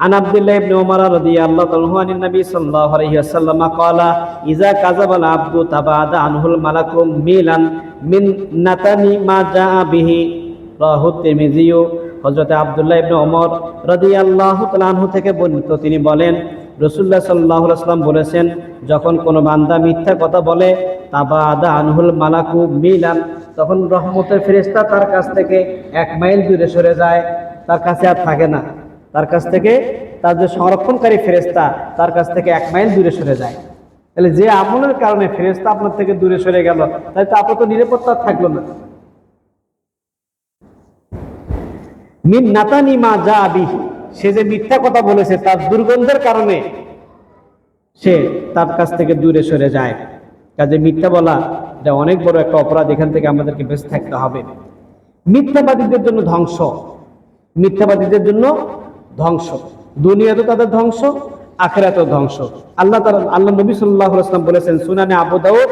আন আব্দুল্লাহ ইবনে উমর রাদিয়াল্লাহু তাআলা আনিন নবী সাল্লাল্লাহু আলাইহি ওয়াসাল্লাম ক্বালা ইযা কাযাবাল আবদু তাবাদা আনহুল মালাকু মিলান মিন নাতানি মা জাআ বিহি, রাহু তিরমিজি। হযরত আব্দুল্লাহ ইবনে উমর রাদিয়াল্লাহু তাআলা আনহু থেকে বর্ণিত, তিনি বলেন রাসূলুল্লাহ সাল্লাল্লাহু আলাইহি ওয়াসাল্লাম বলেছেন, যখন কোনো বান্দা মিথ্যা কথা বলে তাবাদা আনহুল মালাকু মিলান, তখন রহমতের ফেরেশতা তার কাছ থেকে 1 মাইল দূরে সরে যায়, তার কাছে আর থাকে না। তার কাছ থেকে, তার যে সংরক্ষণকারী ফেরেশতা তার কাছ থেকে 1 মাইল দূরে সরে যায়। তাহলে যে আমলের কারণে ফেরেশতা আপনার থেকে দূরে সরে গেল, তাই তো আপনার তো নিরাপত্তা থাকলো না। মিন নাতানি মা জা বিহি, সে যে মিথ্যা কথা বলেছে তার দুর্গন্ধের কারণে সে তার কাছ থেকে দূরে সরে যায়। কাজে মিথ্যা বলা এটা অনেক বড় একটা অপরাধ, এখান থেকে আমাদেরকে বেঁচে থাকতে হবে। মিথ্যাবাদীদের জন্য ধ্বংস, মিথ্যাবাদীদের জন্য ধ্বংস, দুনিয়াতে তাদের ধ্বংস, আখিরাতেও ধ্বংস। আল্লাহ নবী সাল্লাল্লাহু আলাইহি ওয়াসাল্লাম বলেছেন সুনানে আবু দাউদ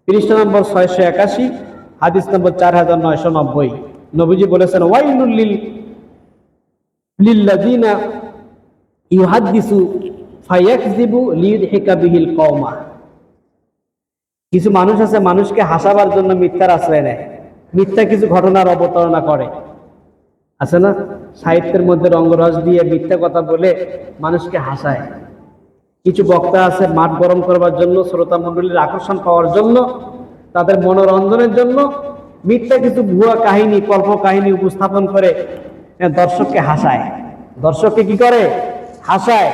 পৃষ্ঠা নম্বর 681, হাদিস নম্বর 4990, নবীজি বলেছেন ওয়াইলুল লিল্লাযিনা ইউহাদ্দিসু ফায়াকযিবু লিইউদহিকা বিহিল কওমা। কিছু মানুষ আছে মানুষকে হাসাবার জন্য মিথ্যার আশ্রয় নেয়, মিথ্যা কিছু ঘটনার অবতারণা করে, আছে না? সাহিত্যের মধ্যে রঙ্গরস দিয়ে মিথ্যা কথা বলে মানুষকে হাসায়। কিছু বক্তা আছে মাঠ গরম করবার জন্য, শ্রোতা মণ্ডলীর আকর্ষণ পাওয়ার জন্য, তাদের মনোরঞ্জনের জন্য মিথ্যা কিছু ভুয়া কাহিনী, কল্প কাহিনী উপস্থাপন করে দর্শককে হাসায়। দর্শককে কি করে? হাসায়।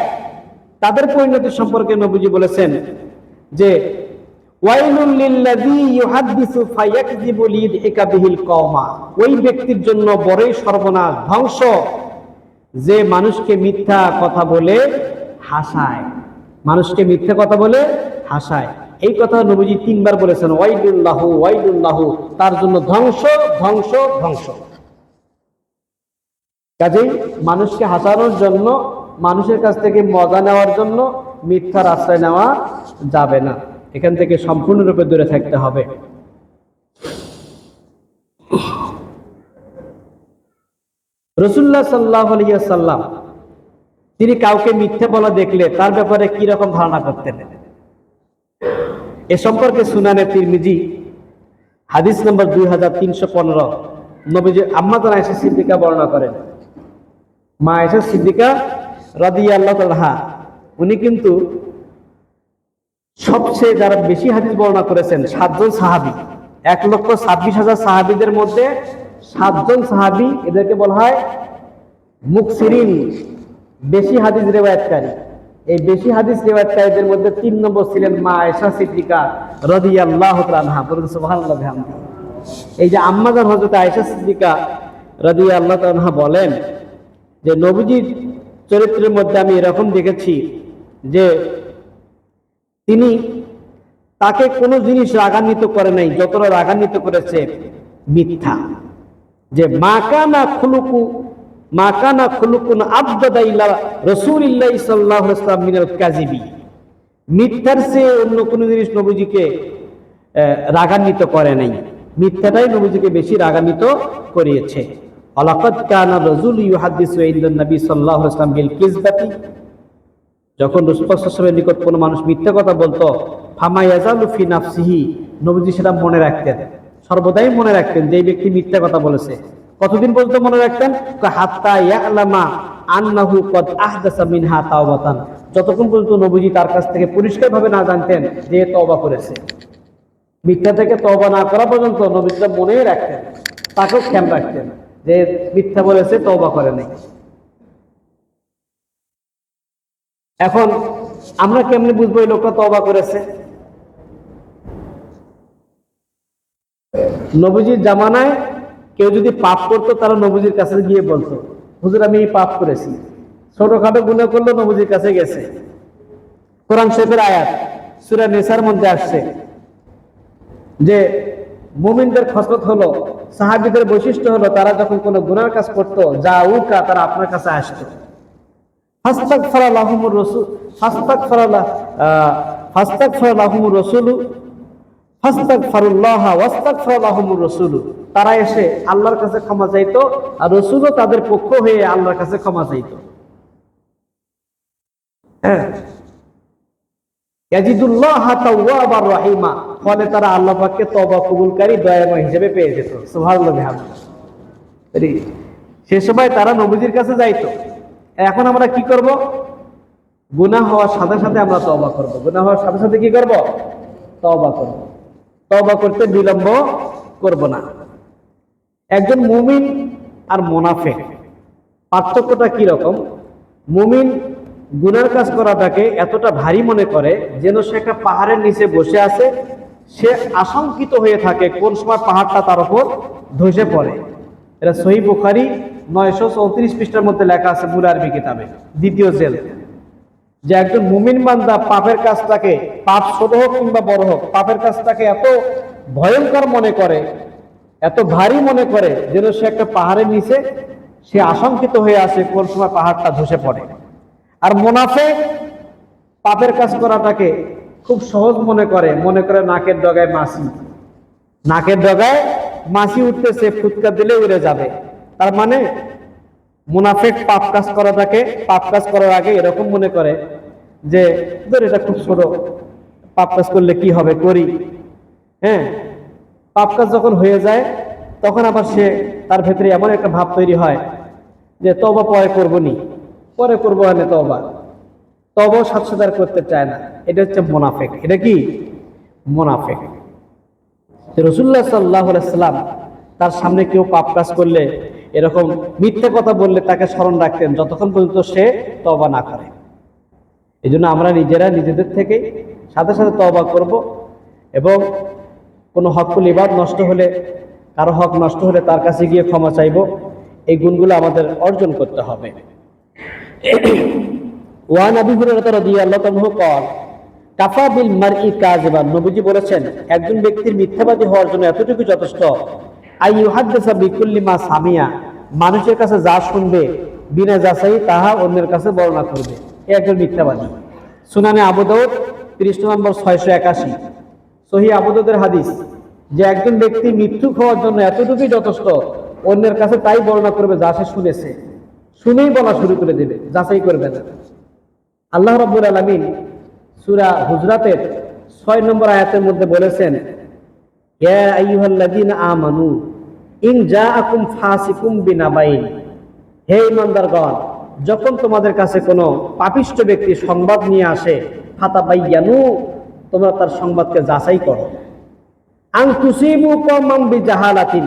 তাদের পরিণতি সম্পর্কে নবীজি বলেছেন যে ওয়াইলুল লিল্লাযী ইউহাদ্দিসু ফায়াকযিবু লিইউদহিকা বিহিল কওমা, ওই ব্যক্তির জন্য বড়ই সর্বনাশ, ধ্বংস, যে মানুষকে মিথ্যা কথা বলে হাসায়, মানুষকে মিথ্যা কথা বলে হাসায়। এই কথা নবীজি 3 বার বলেছেন, ওয়াইলুল্লাহু ওয়াইলুল্লাহু, তার জন্য ধ্বংস ধ্বংস ধ্বংস। কাজেই মানুষকে হাসানোর জন্য, মানুষের কাছ থেকে মজা নেওয়ার জন্য মিথ্যার আশ্রয় নেওয়া যাবে না, এখান থেকে সম্পূর্ণরূপে দূরে থাকতে হবে। রাসূলুল্লাহ সাল্লাল্লাহু আলাইহি ওয়াসাল্লাম তিনি কাউকে মিথ্যে বলা দেখলে তার ব্যাপারে কি রকম ধারণা করতেন? এ সম্পর্কে সুনানে তিরমিজি হাদিস নম্বর 2315 নবীজি আম্মা জান আয়েশা সিদ্দিকা বর্ণনা করেন। মা আয়েশা সিদ্দিকা রাদিয়াল্লাহু তাআলা উনি কিন্তু সবচেয়ে যারা বেশি হাদিস বর্ণনা করেছেন 7 জন সাহাবী, 1,26,000 সাহাবীদের মধ্যে 7 জন সাহাবী, এদেরকে বলা হয় মুকসিরিন, বেশি হাদিস রিওয়ায়াতকারী। এই বেশি হাদিস রিওয়ায়াতকারীদের মধ্যে 3 নম্বর ছিলেন মা আয়েশা সিদ্দিকা রাদিয়াল্লাহু তাআলা আনহা। বলুন সুবহানাল্লাহ বিহামদিহি। এই যে আম্মা জান হযরত আয়েশা সিদ্দিকা রাদিয়াল্লাহু তাআলা আনহা বলেন যে নবীজির চরিত্রের মধ্যে আমি এরকম দেখেছি যে তিনি তাকে কোনো জিনিস রাগান্বিত করে নাই যতটা রাগান্বিত করেছে মিথ্যা। যে মাকানা খুলুকুন আবদাদা ইলা রাসূলিল্লাহ সাল্লাল্লাহু আলাইহি ওয়াসাল্লাম মিনাল কাযিবি, মিথ্যার চেয়ে অন্য কোনো জিনিস নবীজিকে রাগান্বিত করে নাই, মিথ্যাটাই নবীজিকে বেশি রাগান্বিত করিয়েছে। আলাকাদ কানা রাজুল ইউহাদ্দিসু ইনদান নবী সাল্লাল্লাহু আলাইহি ওয়াসাল্লাম বিল কিযবাতি, যখন রাসূল সাল্লাল্লাহু আলাইহি ওয়াসাল্লামের নিকট কোনো মানুষ মিথ্যা কথা বলতো, ফামা ইয়াজালু ফি নাফসিহি, নবীজি সেটা মনে রাখতেন, সর্বদাই মনে রাখতেন যে এই ব্যক্তি মিথ্যা কথা বলেছে। কতদিন পর্যন্ত মনে রাখতেন? হাত্তা ইয়ালামা আন্নাহু কদ আহদাসা মিনহা তাওবাতান, যতক্ষণ পর্যন্ত নবীজি তার কাছ থেকে পরিষ্কারভাবে না জানতেন যে তওবা করেছে। মিথ্যা থেকে তওবা না করা পর্যন্ত নবীজি মনেই রাখতেন, তাকেও খেয়াল রাখতেন যে মিথ্যা বলেছে, তওবা করে নাই। এখন আমরা কেমনে বুঝবো এই লোকটা তওবা করেছে? নবীজির জামানায় কেউ যদি পাপ করতো তারা নবীজির কাছে গিয়ে বলতো, হুজুর আমি এই পাপ করেছি। ছোটখাটো গুনাহ করলো, নবীজির কাছে গেছে। কোরআন শরীফের আয়াত সূরা নিসার মধ্যে আসছে যে মুমিনদের খসলত হলো, সাহাবীদের বৈশিষ্ট্য হলো, তারা যখন কোনো গুনার কাজ করতো জাউকা, তারা আপনার কাছে আসতো। ফাস্তাগফারা লাহুমুর রাসূল তারা এসে আল্লাহর কাছে ক্ষমা চাইতো, আর রাসূলও তাদের পক্ষ হয়ে আল্লাহর কাছে ক্ষমা চাইতো। ইয়াজিদুল্লাহা তাওয়াবার রহিমা, ফলে তারা আল্লাহ পাককে তওবা কবুলকারী দয়াময় হিসেবে পেয়ে যেত। সুবহানাল্লাহ। সে সময় তারা নবীজির কাছে যাইতো। এখন আমরা কি করব? গুনাহ হওয়ার সাথে সাথে আমরা তওবা করব। গুনাহ হওয়ার সাথে সাথে কি করব? তওবা করব। তওবা করতে বিলম্ব করব না। একজন মুমিন আর মুনাফিক পার্থক্যটা কি রকম? মুমিন গুনার কাজ করাটাকে এতটা ভারী মনে করে যেন সে একটা পাহাড়ের নিচে বসে আছে, সে আশঙ্কিত হয়ে থাকে কোন সময় পাহাড়টা তার উপর ধসে পড়ে। এটা সহিহ বুখারী 934 পৃষ্ঠার মধ্যে লেখা আছে মূল আরবি কিতাবে, দ্বিতীয় জেল, যে একজন মুমিন বান্দা পাপের কাজটাকে, পাপ ছোট হোক কিংবা বড় হোক, পাপের কাজটাকে এত ভয়ঙ্কর মনে করে, এত ভারী মনে করে যেন সে একটা পাহাড়ের নিচে সে আশঙ্কিত হয়ে আসে কোন সময় পাহাড়টা ধসে পড়ে। আর মুনাফিক পাপের কাজ করাটাকে খুব সহজ মনে করে নাকের ডগায় মাছি উঠতেছে, ফুৎকার দিলে উড়ে যাবে। তার মানে মুনাফিক পাপ কাজ করার আগে এরকম মনে করে যে এটা খুব ছোট, পাপ কাজ করলে কি হবে, করি। পাপ কাজ যখন হয়ে যায় তখন আবার সে তার ভেতরে এমন একটা ভাব তৈরি হয় যে তওবা পরে করবো হলে তওবা সাথে করতে চায় না। এটা হচ্ছে মুনাফিক। এটা কি? মুনাফিক। রাসূলুল্লাহ সাল্লাল্লাহু আলাইহি ওয়াসাল্লাম তার সামনে কেউ পাপ কাজ করলে, এরকম মিথ্যা কথা বললে তাকে স্মরণ রাখতেন যতক্ষণ পর্যন্ত সে তওবা না করে। এই জন্য আমরা নিজেদের থেকে সাথে সাথে তওবা করব, এবং কোনো হকুল ইবাদ নষ্ট হলে, কারো হক নষ্ট হলে তার কাছে গিয়ে ক্ষমা চাইব। এই গুণগুলো আমাদের অর্জন করতে হবে। ওয়ান আবি হুরায়রা রাদিয়াল্লাহু আনহু قال কাফা বিল মারই কাযিবান, নবীজি বলেছেন একজন ব্যক্তির মিথ্যাবাদী হওয়ার জন্য এতটুকু যথেষ্ট, আইয়ুহাদ্দিসা বিকুল্লি মা সামিয়া, মানুষের কাছে যা শুনবে বিনা যাচাই তাহা অন্যের কাছে বর্ণনা করবে, এ একজন মিথ্যাবাদী। সুনানে আবু দাউদ পৃষ্ঠা নম্বর 681, সহিহ আবু দাউদের হাদিস, যে একজন ব্যক্তি মিথ্যুক হওয়ার জন্য এতটুকুই যথেষ্ট, অন্যের কাছে তাই বর্ণনা করবে যা সে শুনেছে। শুনেই বলা শুরু করে দেবে, যাচাই করবে না। আল্লাহ রাব্বুল আলামিন সূরা হুজরাতের 6 নম্বর আয়াতের মধ্যে বলেছেন, ইয়া আইয়ুহাল্লাযীনা আমানু ইন জাআকুম ফাসিকুম বিনাবাইন, হে ঈমানদারগণ, যখন তোমাদের কাছে কোনো পাপিষ্ঠ ব্যক্তি সংবাদ নিয়ে আসে, ফাতাবাইয়ানু, তোমরা তার সংবাদকে যাচাই করো। আন তুসিবু কওমান বিজাহালাতিন,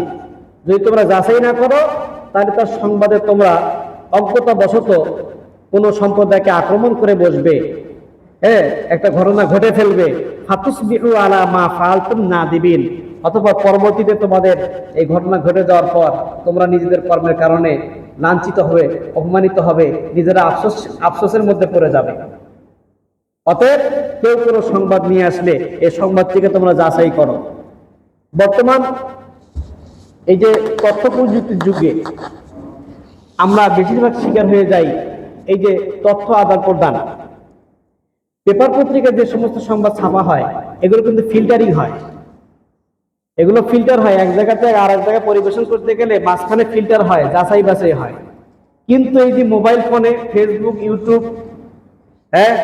যদি তোমরা যাচাই না করো তাহলে তার সংবাদে তোমরা অজ্ঞতাবশত কোনো সম্প্রদায়কে আক্রমণ করে বসবে, হ্যাঁ, একটা ঘটনা ঘটে ফেলবে। ফাতুসবিহু আলা মা ফাআলতুম নাদিবিন, অথবা পরবর্তীতে তোমাদের এই ঘটনা ঘটে যাওয়ার পর তোমরা নিজেদের কর্মের কারণে লাঞ্ছিত হবে, অপমানিত হবে, নিজেরা আফসোসের মধ্যে পড়ে যাবে। অতএব কেউ কোনো সংবাদ নিয়ে আসলে এই সংবাদটিকে তোমরা যাচাই করো। বর্তমান এই যে তথ্য প্রযুক্তির যুগে আমরা বেশিরভাগ শিকার হয়ে যাই এই যে তথ্য আদান প্রদান। পেপার পত্রিকায় যে সমস্ত সংবাদ ছাপা হয় এগুলো কিন্তু ফিল্টারিং হয়, এগুলো ফিল্টার হয়, এক জায়গা থেকে আর এক জায়গায় পরিবেশন করতে গেলে মাঝখানে ফিল্টার হয়, যাচাই বাছাই হয়। কিন্তু এই যে মোবাইল ফোনে ফেসবুক, ইউটিউব, হ্যাঁ,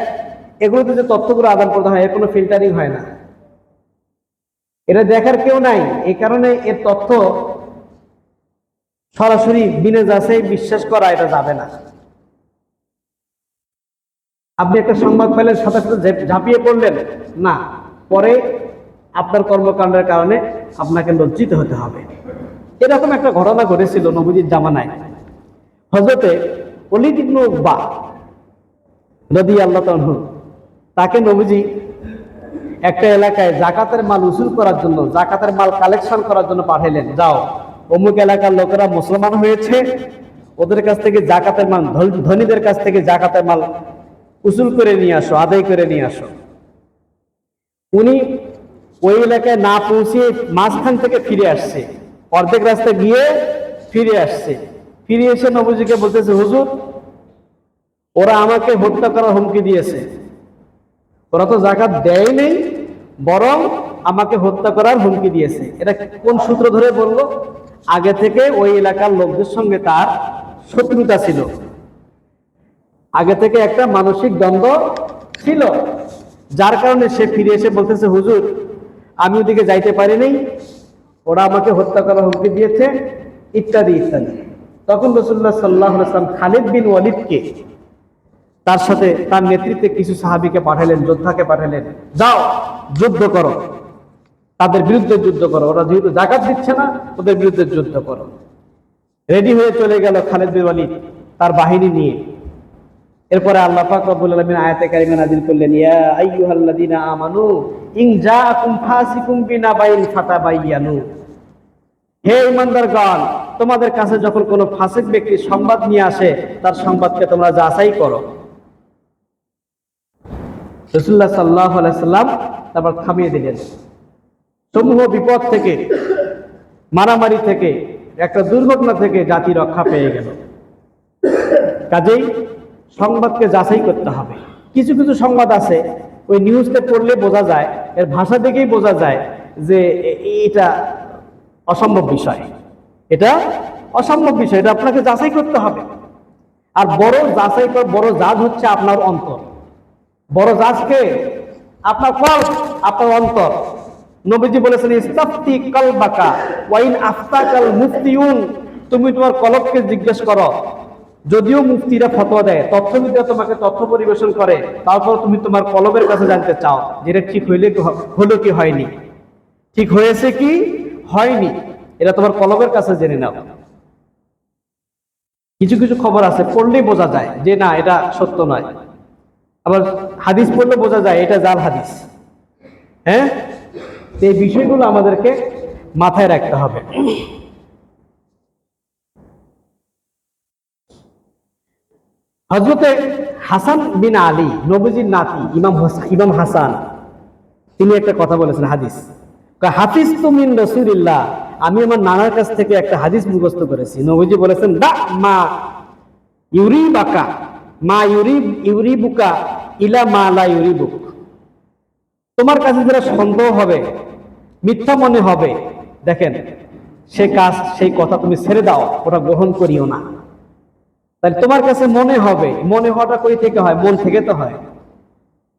এগুলোতে যে তথ্যগুলো আদান প্রদান হয় এর কোনো ফিল্টারিং হয় না, এটা দেখার কেউ নাই। এই কারণে এর তথ্য সরাসরি বিনা যাচাই বিশ্বাস করা এটা যাবে না। আপনি একটা সংবাদ পেলেন, সাথে সাথে ঝাঁপিয়ে পড়লেন না, পরে আপনার কর্মকাণ্ডের কারণে আপনাকে লজ্জিত হতে হবে। এরকম একটা ঘটনা ঘটেছিল নবীজির জামানায়। হযরতে ওলীদ ইবনে উকবা রাদিয়াল্লাহু আনহু, তাকে নবীজি একটা এলাকায় জাকাতের মাল উসুল করার জন্য, জাকাতের মাল কালেকশন করার জন্য পাঠাইলেন, যাও অমুক এলাকার লোকেরা মুসলমান হয়েছে, ওদের কাছ থেকে জাকাতের মাল, ধনীদের কাছ থেকে জাকাতের মাল উসুল করে নিয়ে আসো, আদায় করে নিয়ে আসো। উনি ওই এলাকায় না পৌঁছে মাঝখান থেকে ফিরে আসছে, অর্ধেক রাস্তা গিয়ে ফিরে আসছে। ফিরে এসে নবীজিকে বলতেছে, হুজুর, ওরা আমাকে হত্যা করার হুমকি দিয়েছে, ওরা তো জাকাত দেয় নেই, বরং আমাকে হত্যা করার হুমকি দিয়েছে। এটা কোন সূত্র ধরে বললো? আগে থেকে ওই এলাকার লোকদের সঙ্গে তার শত্রুতা ছিল, আগে থেকে একটা মানসিক দ্বন্দ্ব ছিল, যার কারণে সে ফিরে এসে বলতেছে, হুজুর, আমি ওদিকে যাইতে পারি নাই, ওরা আমাকে হত্যা করার হুমকি দিয়েছে, ইত্যাদি ইত্যাদি। তখন রাসূলুল্লাহ সাল্লাল্লাহু আলাইহি ওয়াসাল্লাম খালিদ বিন ওয়ালিদকে, তার সাথে তার নেতৃত্বে কিছু সাহাবীকে পাঠালেন, যোদ্ধাকে পাঠালেন, যাও যুদ্ধ করো, তাদের বিরুদ্ধে যুদ্ধ করো, ওরা যেহেতু যাকাত দিচ্ছে না, ওদের বিরুদ্ধে যুদ্ধ করো। রেডি হয়ে চলে গেল খালিদ বিন ওয়ালিদ তার বাহিনী নিয়ে। এরপরে আল্লাহ পাক রব্বুল আলামিন আয়াতে কারিমা নাযিল করলেন, ইয়া আইয়ুহাল্লাযীনা আমানু ইন জাআকুম ফাসিকুম বিনাবাইন ফাতাবায়ানু, হে ঈমানদারগণ, তোমাদের কাছে যখন কোনো ফাসিক ব্যক্তি সংবাদ নিয়ে আসে তার সংবাদকে তোমরা যাচাই করো। রাসূলুল্লাহ সাল্লাল্লাহু আলাইহি সাল্লাম তারপর থামিয়ে দিলেন। সমূহ বিপদ থেকে, মারামারি থেকে, একটা দুর্ঘটনা থেকে জাতি রক্ষা পেয়ে গেল। কাজেই সংবাদকে যাচাই করতে হবে। কিছু কিছু সংবাদ আছে ওই নিউজটা পড়লে বোঝা যায়, এর ভাষা দেখেই বোঝা যায় যে এটা অসম্ভব বিষয়, এটা অসম্ভব বিষয়, এটা আপনাকে যাচাই করতে হবে। আর বড় যাচাই কর, বড় জাজ হচ্ছে আপনার অন্তর। বড় জাজকে আপনার কল্ব, আপনার অন্তর। নবীজি বলেছেন, ইস্তাফতি কলবাকা ওয়া ইন আফতাকাল মুফতিউন, তুমি তোমার কলবকে জিজ্ঞেস করো, যদিও মুফতিরা ফতোয়া দেয়, তথ্যবিদরা তোমাকে তথ্য পরিবেশন করে, তারপর তুমি তোমার কলবের কাছে জানতে চাও যেটা ঠিক হলো কি হয়নি, ঠিক হয়েছে কি হয়নি, এটা তোমার কলবের কাছে জেনে নাও। কিছু কিছু খবর আছে পড়লেই বোঝা যায় যে না, এটা সত্য নয়। আবার হাদিস পড়লে বোঝা যায় এটা জাল হাদিস। হ্যাঁ, এই বিষয়গুলো আমাদেরকে মাথায় রাখতে হবে। হযরতে হাসান বিন আলী, নবীজির নাতি ইমাম হাসান, তিনি একটা কথা বলেছেন, হাদিস, হাফিজতু মিন রাসূলিল্লাহ, আমি আমার নানার কাছ থেকে একটা হাদিস মুখস্থ করেছি। নবীজি বলেছেন, দা মা ইউরিবাকা মা ইউরিবুকা ইলা মা লা ইউরিবুক, তোমার কাছে যেটা সন্দেহ হবে, মিথ্যা মনে হবে, দেখেন সে কাজ, সেই কথা তুমি ছেড়ে দাও, ওটা গ্রহণ করিও না। তাহলে তোমার কাছে মনে হবে, মনে হওয়াটা কই থেকে হয়? মন থেকে তো হয়।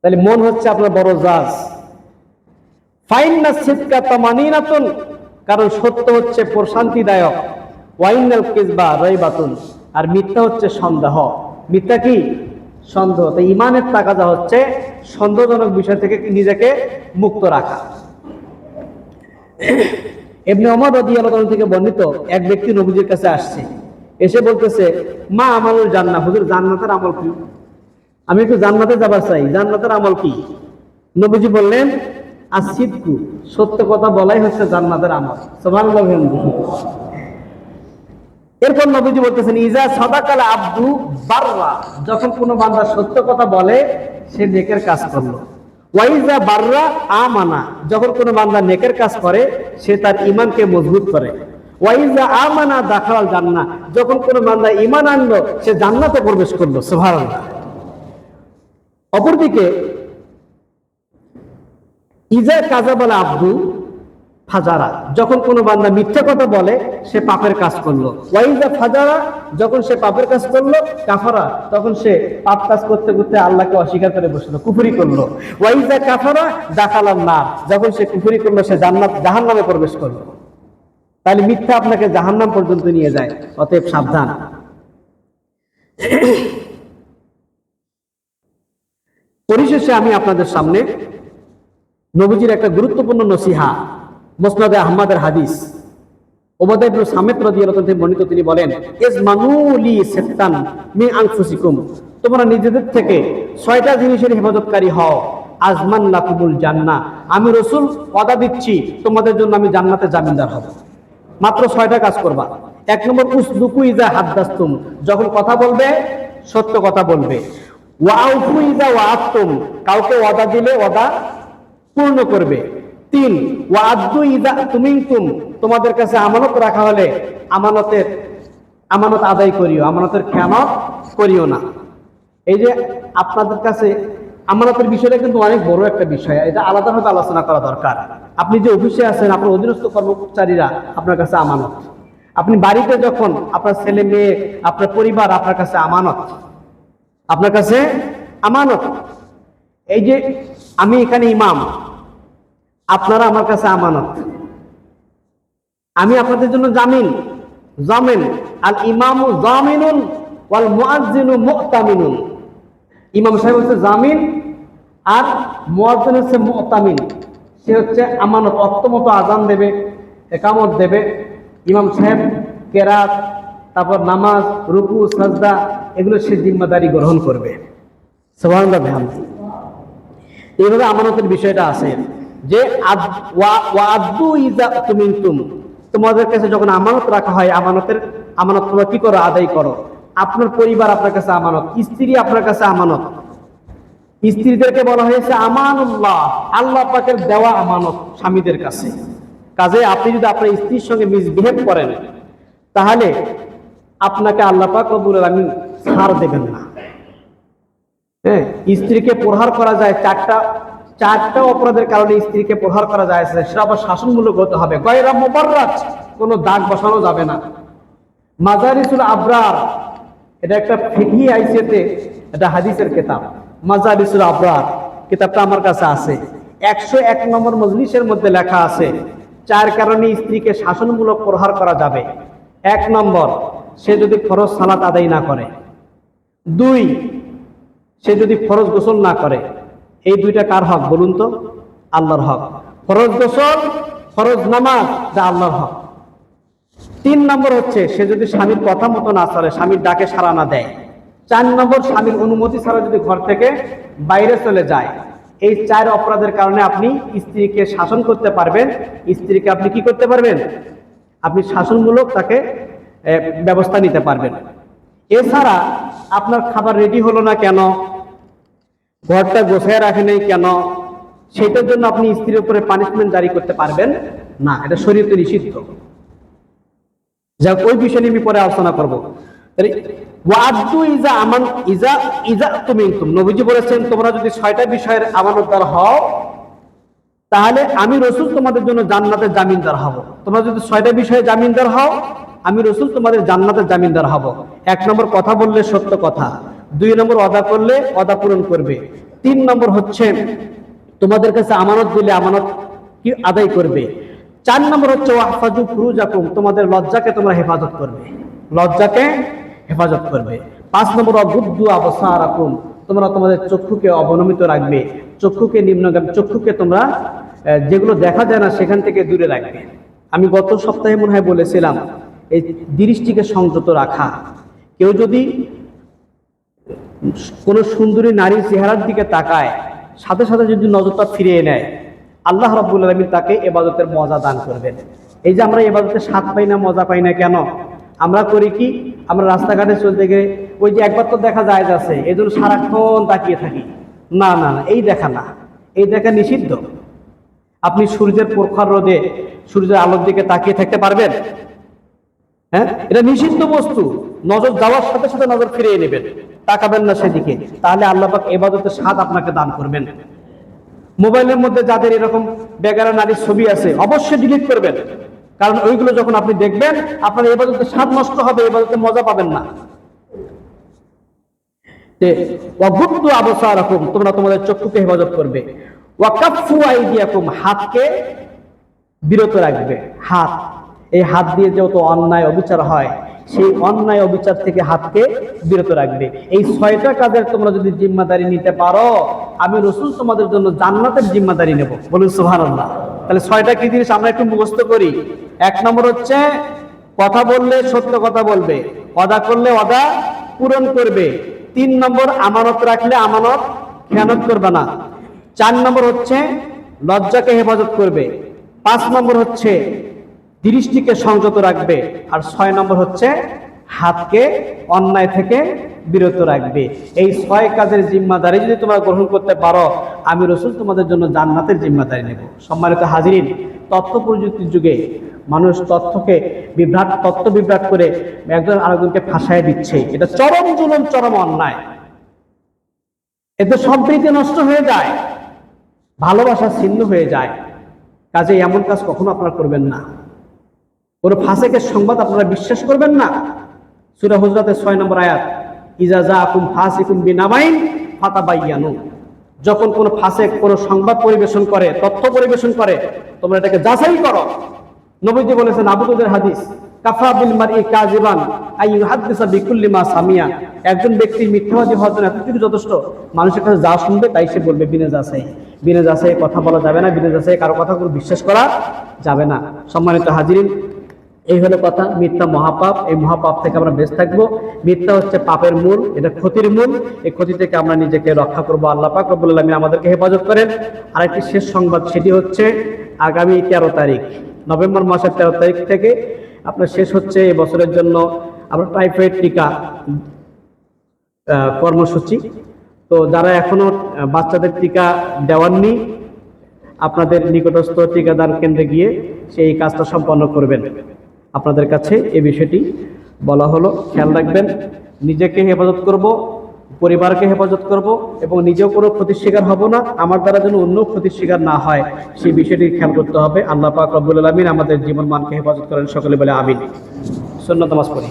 তাহলে মন হচ্ছে আপনার বড় জাজ। ফাইন্না সিদকা তামানিনাতুন, কারণ সত্য হচ্ছে প্রশান্তিদায়ক। ওয়াইনাল কিযবা রাইবাতুন, আর মিথ্যা হচ্ছে সন্দেহ। মিথ্যা কি? সন্দেহ। তাই ইমানের তাকাজা হচ্ছে সন্দেহজনক বিষয় থেকে নিজেকে মুক্ত রাখা। ইবনে ওমর রাদিয়াল্লাহু আনহু থেকে বর্ণিত, এক ব্যক্তি নবীজির কাছে আসছে, এসে বলতেছে, মা আমালুল জান্নাহ, হুজুর জান্নাতের আমল কি? আমি একটু জান্নাতে যাবার চাই, জান্নাতের আমল কি? নবীজি বললেন, আসিদকু, সত্য কথা বলাই হচ্ছে জান্নাতের আমল। সুবহানাল্লাহ। এরপর নবীজি বলতেছেন, ইজা সাদাকাল আব্দু বাররা, যখন কোনো বান্দা সত্য কথা বলে সে নেকের কাজ করলো। ওয়াইজা বাররা আমানা, যখন কোনো বান্দা নেকের কাজ করে সে তার ঈমানকে মজবুত করে। ওয়াইজা আমানা দাখালাল জান্নাহ, যখন কোনো বান্দা ঈমান আনলো সে জান্নাতে প্রবেশ করলো। সুবহানাল্লাহ। অপরদিকে ইজা কাযাবাল আব্দু ফাজারা, যখন কোনো বান্দা মিথ্যা কথা বলে সে পাপের কাজ করলো। ওয়াইজা ফাজারা, যখন সে পাপের কাজ করলো। কাফারা, তখন সে পাপ কাজ করতে করতে আল্লাহকে অস্বীকার করে বসলো, কুফরি করলো। ওয়াইজা কাফারা দাখালান নার, যখন সে কুফরি করলো সে জাহান্নামে প্রবেশ করলো। তাহলে মিথ্যা আপনাকে জাহান্নাম পর্যন্ত নিয়ে যায়, অতএব সাবধান। পরিশেষে আমি আপনাদের সামনে নবীজির একটা গুরুত্বপূর্ণ নসিহা, মুসনাদে আহমদের হাদিস, উবাদা ইবনে সামিত রাদিয়াল্লাহু আনহু থেকে বর্ণিত, তিনি বলেন, ইজমানু লি সিত্তান মিন আনফুসিকুম, তোমরা নিজেদের থেকে 6টা জিনিসের হেফাজতকারী হও। আজমান লাকুমুল জান্নাহ, আমি রাসূল ওয়াদা দিচ্ছি তোমাদের জন্য আমি জান্নাতে জামিনদার হব। মাত্র 6টা কাজ করবা। 1 নম্বর, উসদুকু ইজা হাদ্দাসতুম, যখন কথা বলবে সত্য কথা বলবে। ওয়াউফু ইজা ওয়াআদতুম, কাউকে ওয়াদা দিলে ওয়াদা পূর্ণ করবে। 3, ওয়াআদু ইজা তুমিনতুম, তোমাদের কাছে আমানত রাখা হলে আমানত আদায় করিও, আমানতের খেয়ানত করিও না। এই যে আপনাদের কাছে আমানতের বিষয়টা কিন্তু অনেক বড় একটা বিষয়, এটা আলাদাভাবে আলোচনা করা দরকার। আপনি যে অফিসে আছেন, আপনার অধীনস্থ কর্মচারীরা আপনার কাছে আমানত। আপনি বাড়িতে যখন আপনার ছেলে মেয়ে, আপনার পরিবার আপনার কাছে আমানত, আপনার কাছে আমানত। এই যে আমি এখানে ইমাম, আপনারা আমার কাছে আমানত, আমি আপনাদের জন্য জামিন। আল ইমামু জামিনুন ওয়াল মুআজ্জিনু মুতামিনুন, ইমাম সাহেব হচ্ছে জামিন আর মুয়াজ্জিন হচ্ছে মুতামিন, সে হচ্ছে আমানত। অর্থমতো আজান দেবে, ইকামত দেবে, ইমাম সাহেব কেরাত, তারপর নামাজ, রুকু, সাজদা, এগুলো সে জিম্মাদারি গ্রহণ করবে। সুবহানাল্লাহ। এইভাবে আমানতের বিষয়টা আছে যে ওয়াআদু ইজা তুমিনতুম, তোমাদের কাছে যখন আমানত রাখা হয়, আমানত তোমরা কি করো? আদায় করো। আপনার পরিবার আপনার কাছে আমানত, স্ত্রী আপনার কাছে আমানত। স্ত্রীদেরকে বলা হয়েছে আমানুল্লাহ, আল্লাহ পাকের দেওয়া আমানত স্বামীদের কাছে। কাজে আপনি যদি আপনার স্ত্রীর সঙ্গে মিসবিহেভ করেন তাহলে আপনাকে আল্লাহ পাক রব্বুল আলামিন ছাড় দেবেন না। হ্যাঁ, স্ত্রীকে প্রহার করা যায়, চারটা অপরাধের কারণে স্ত্রীকে প্রহার করা যায়, সেটা আবার শাসনমূলক হতে হবে। গায়রা মুবাররাজ, কোনো দাগ বসানো যাবে না। মাজারিসুল আবরার, এটা একটা ফিকহি আইসিতে, এটা হাদিসের কিতাব। মাজারিসুল আবরার কিতাবটা আমার কাছে আছে। 101 নম্বর মজলিসের মধ্যে লেখা আছে 4 কারণে স্ত্রীকে শাসনমূলক প্রহার করা যাবে। 1 নম্বর, সে যদি ফরজ সালাত আদায় না করে। 2, সে যদি ফরজ গোসল না করে। এই 2টা কার হক বলুন তো? আল্লাহর হক। ফরজ গোসল, ফরজ নামাজ, যা আল্লাহর হক। 3 নম্বর হচ্ছে সে যদি স্বামীর কথা মতো না চলে, স্বামীর ডাকে সাড়া না দেয়। 4 নম্বর, স্বামীর অনুমতি ছাড়া যদি ঘর থেকে বাইরে চলে যায়। এই 4 অপরাধের কারণে আপনি স্ত্রীকে শাসন করতে পারবেন। স্ত্রীকে আপনি কি করতে পারবেন? আপনি শাসনমূলক তাকে ব্যবস্থা নিতে পারবেন। এছাড়া আপনার খাবার রেডি হলো না কেন, ঘরটা গোছায় রাখে নাই কেন, সেটার জন্য আপনি স্ত্রীর উপরে পানিশমেন্ট জারি করতে পারবেন না, এটা শরীয়তে নিষিদ্ধ। যাক, ওই বিষয় নিয়ে আমি পরে আলোচনা করবো। ওয়াআদু ইজা তুমিনতুম, নবীজি বলেছেন তোমরা যদি 6টা বিষয়ের আমানতদার হও তাহলে আমি রাসূল তোমাদের জন্য জান্নাতের জামিনদার হব। তোমরা যদি 6টা বিষয়ে জামিনদার হও, আমি রাসূল তোমাদের জান্নাতের জামিনদার হব। এক নম্বর কথা বললে সত্য কথা, 2 নম্বর ওয়াদা করলে ওয়াদা পূরণ করবে, 3 নম্বর হচ্ছে তোমাদের কাছে আমানত দিলে আমানত কি আদায় করবে, 4 নম্বর হচ্ছে ওয়াহফাজু ফুরুজাকুম, তোমাদের লজ্জাকে তোমরা হেফাজত করবে, লজ্জাকে হেফাজত করবে। 5 নম্বর ওয়াগুদ্দু আবসারাকুম, তোমরা তোমাদের চক্ষুকে অবনমিত রাখবে, চক্ষুকে নিম্নগামী, চক্ষুকে তোমরা যেগুলো দেখা যায় না সেখান থেকে দূরে রাখবে। আমি গত সপ্তাহে মনে হয় বলেছিলাম এই দৃষ্টিকে সংযত রাখা। কেউ যদি কোনো সুন্দরী নারীর চেহারার দিকে তাকায়, সাথে সাথে যদি নজরটা ফিরিয়ে নেয়, আল্লাহ রাব্বুল আলামিন তাকে ইবাদতের মজা দান করবেন। এই যে আমরা ইবাদতের স্বাদ পাই না, মজা পাই না কেন? আমরা করি কি, আমরা রাস্তাঘাটে চলতে গেলে ওই যে একবার তো দেখা যায় যাচ্ছে, এই জন্য সারাক্ষণ তাকিয়ে থাকি। না না না, এই দেখা না, এই দেখা নিষিদ্ধ। আপনি সূর্যের প্রখর রোদে সূর্যের আলোর দিকে তাকিয়ে থাকতে পারবেন? হ্যাঁ, এটা নিষিদ্ধ বস্তু। নজর যাওয়ার সাথে সাথে নজর ফিরিয়ে নেবেন, তাকাবেন না সেদিকে, তাহলে আল্লাহ পাক ইবাদতের স্বাদ আপনাকে দান করবেন। মোবাইলের মধ্যে যাদের এরকম বেগারা নারীর ছবি আছে অবশ্যই ডিলিট করবেন, কারণ ওইগুলো যখন আপনি দেখবেন আপনার ইবাদতের স্বাদ নষ্ট হবে, ইবাদতের মজা পাবেন না। ওয়াগুদ্দু আবসারাকুম, তোমরা তোমাদের চক্ষুকে হেফাজত করবে। ওয়াকাফফু আইদিয়াকুম, হাতকে বিরত রাখবে। হাত, এই হাত দিয়ে যত অন্যায় অবিচার হয় সেই অন্যায় অবিচার থেকে হাতকে বিরত রাখবে। এই 6টা কাজের তোমরা যদি জিম্মাদারি নিতে পারো, আমি রাসূল তোমাদের জন্য জান্নাতের জিম্মাদারি নেব। বলুন সুবহানাল্লাহ। তাহলে 6টা কি জিনিস আমরা একটু মুখস্থ করি। 1 নম্বর হচ্ছে কথা বললে সত্য কথা বলবে, ওয়াদা করলে ওয়াদা পূরণ করবে। 3 নম্বর আমানত রাখলে আমানত খেয়ানত করবে না। 4 নম্বর হচ্ছে লজ্জাকে হেফাজত করবে। 5 নম্বর হচ্ছে দৃষ্টিকে সংযত রাখবে। আর 6 নম্বর হচ্ছে হাতকে অন্যায় থেকে বিরত রাখবে। এই 6 কাজের জিম্মাদারি যদি তোমরা গ্রহণ করতে পারো, আমি রাসূল তোমাদের জন্য জান্নাতের জিম্মাদারি নেব। সম্মানিত হাজিরিন, তথ্য প্রযুক্তির যুগে মানুষ তথ্যকে তথ্য বিভ্রাট করে একজন আরেকজনকে ফাঁসায় দিচ্ছে। এটা চরম জুলুম, চরম অন্যায়। এতে সম্প্রীতি নষ্ট হয়ে যায়, ভালোবাসা ছিন্ন হয়ে যায়। কাজে এমন কাজ কখনো আপনারা করবেন না। কোনো ফাসেকের সংবাদ আপনারা বিশ্বাস করবেন না। সূরা হুজরাতের 6 নম্বর আয়াত, ইজা জাআকুম ফাসিকুম বিনাবাইন ফাতাবায়ানু, যখন কোনো ফাসেক কোনো সংবাদ পরিবেশন করে, তথ্য পরিবেশন করে, তোমরা এটাকে যাচাই করো। নবীজি বলেছেন, আবু দাউদের হাদিস, কাফা বিল মারই কাযিবান আই ইউহাদ্দিসা বিকুল্লি মা সামিয়া, একজন ব্যক্তির মিথ্যাবাদী হওয়ার জন্য এতটুকু যথেষ্ট, মানুষের কাছে যা শুনবে তাই সে বলবে, বিনা যাচাই। বিনা যাচাই কথা বলা যাবে না, বিনা যাচাই কারো কথা কোনো বিশ্বাস করা যাবে না। সম্মানিত হাজিরিন, এই হলো কথা। মিথ্যা মহাপাপ, এই মহাপাপ থেকে আমরা বেঁচে থাকবো। মিথ্যা হচ্ছে পাপের মূল, এটা ক্ষতির মূল। এই ক্ষতি থেকে আমরা নিজেকে রক্ষা করবো। আল্লাহ পাক রব্বুল আলামিন আমাদেরকে হেফাজত করেন। আরেকটি শেষ সংবাদ, সেটি হচ্ছে আগামী 13 তারিখ, নভেম্বর মাসের 13 তারিখ থেকে আপনার শেষ হচ্ছে এই বছরের জন্য আমরা টাইফয়েড টিকা কর্মসূচি। তো যারা এখনো বাচ্চাদের টিকা দেওয়াননি, আপনাদের নিকটস্থ টিকাদান কেন্দ্রে গিয়ে সেই কাজটা সম্পন্ন করবেন। আপনাদের কাছে এই বিষয়টি বলা হলো। খেয়াল রাখবেন, নিজেকে হেফাজত করব, পরিবারকে হেফাজত করব এবং নিজেও কোনো ক্ষতির শিকার হব না। আমার দ্বারা যেন অন্য ক্ষতির শিকার না হয় সেই বিষয়টি খেয়াল করতে হবে। আল্লাহ পাক রব্বুল আলামিন আমাদের জীবন মানকে হেফাজত করেন। সকলে বলে আমিন। সুন্নাত নামাজ পড়ি।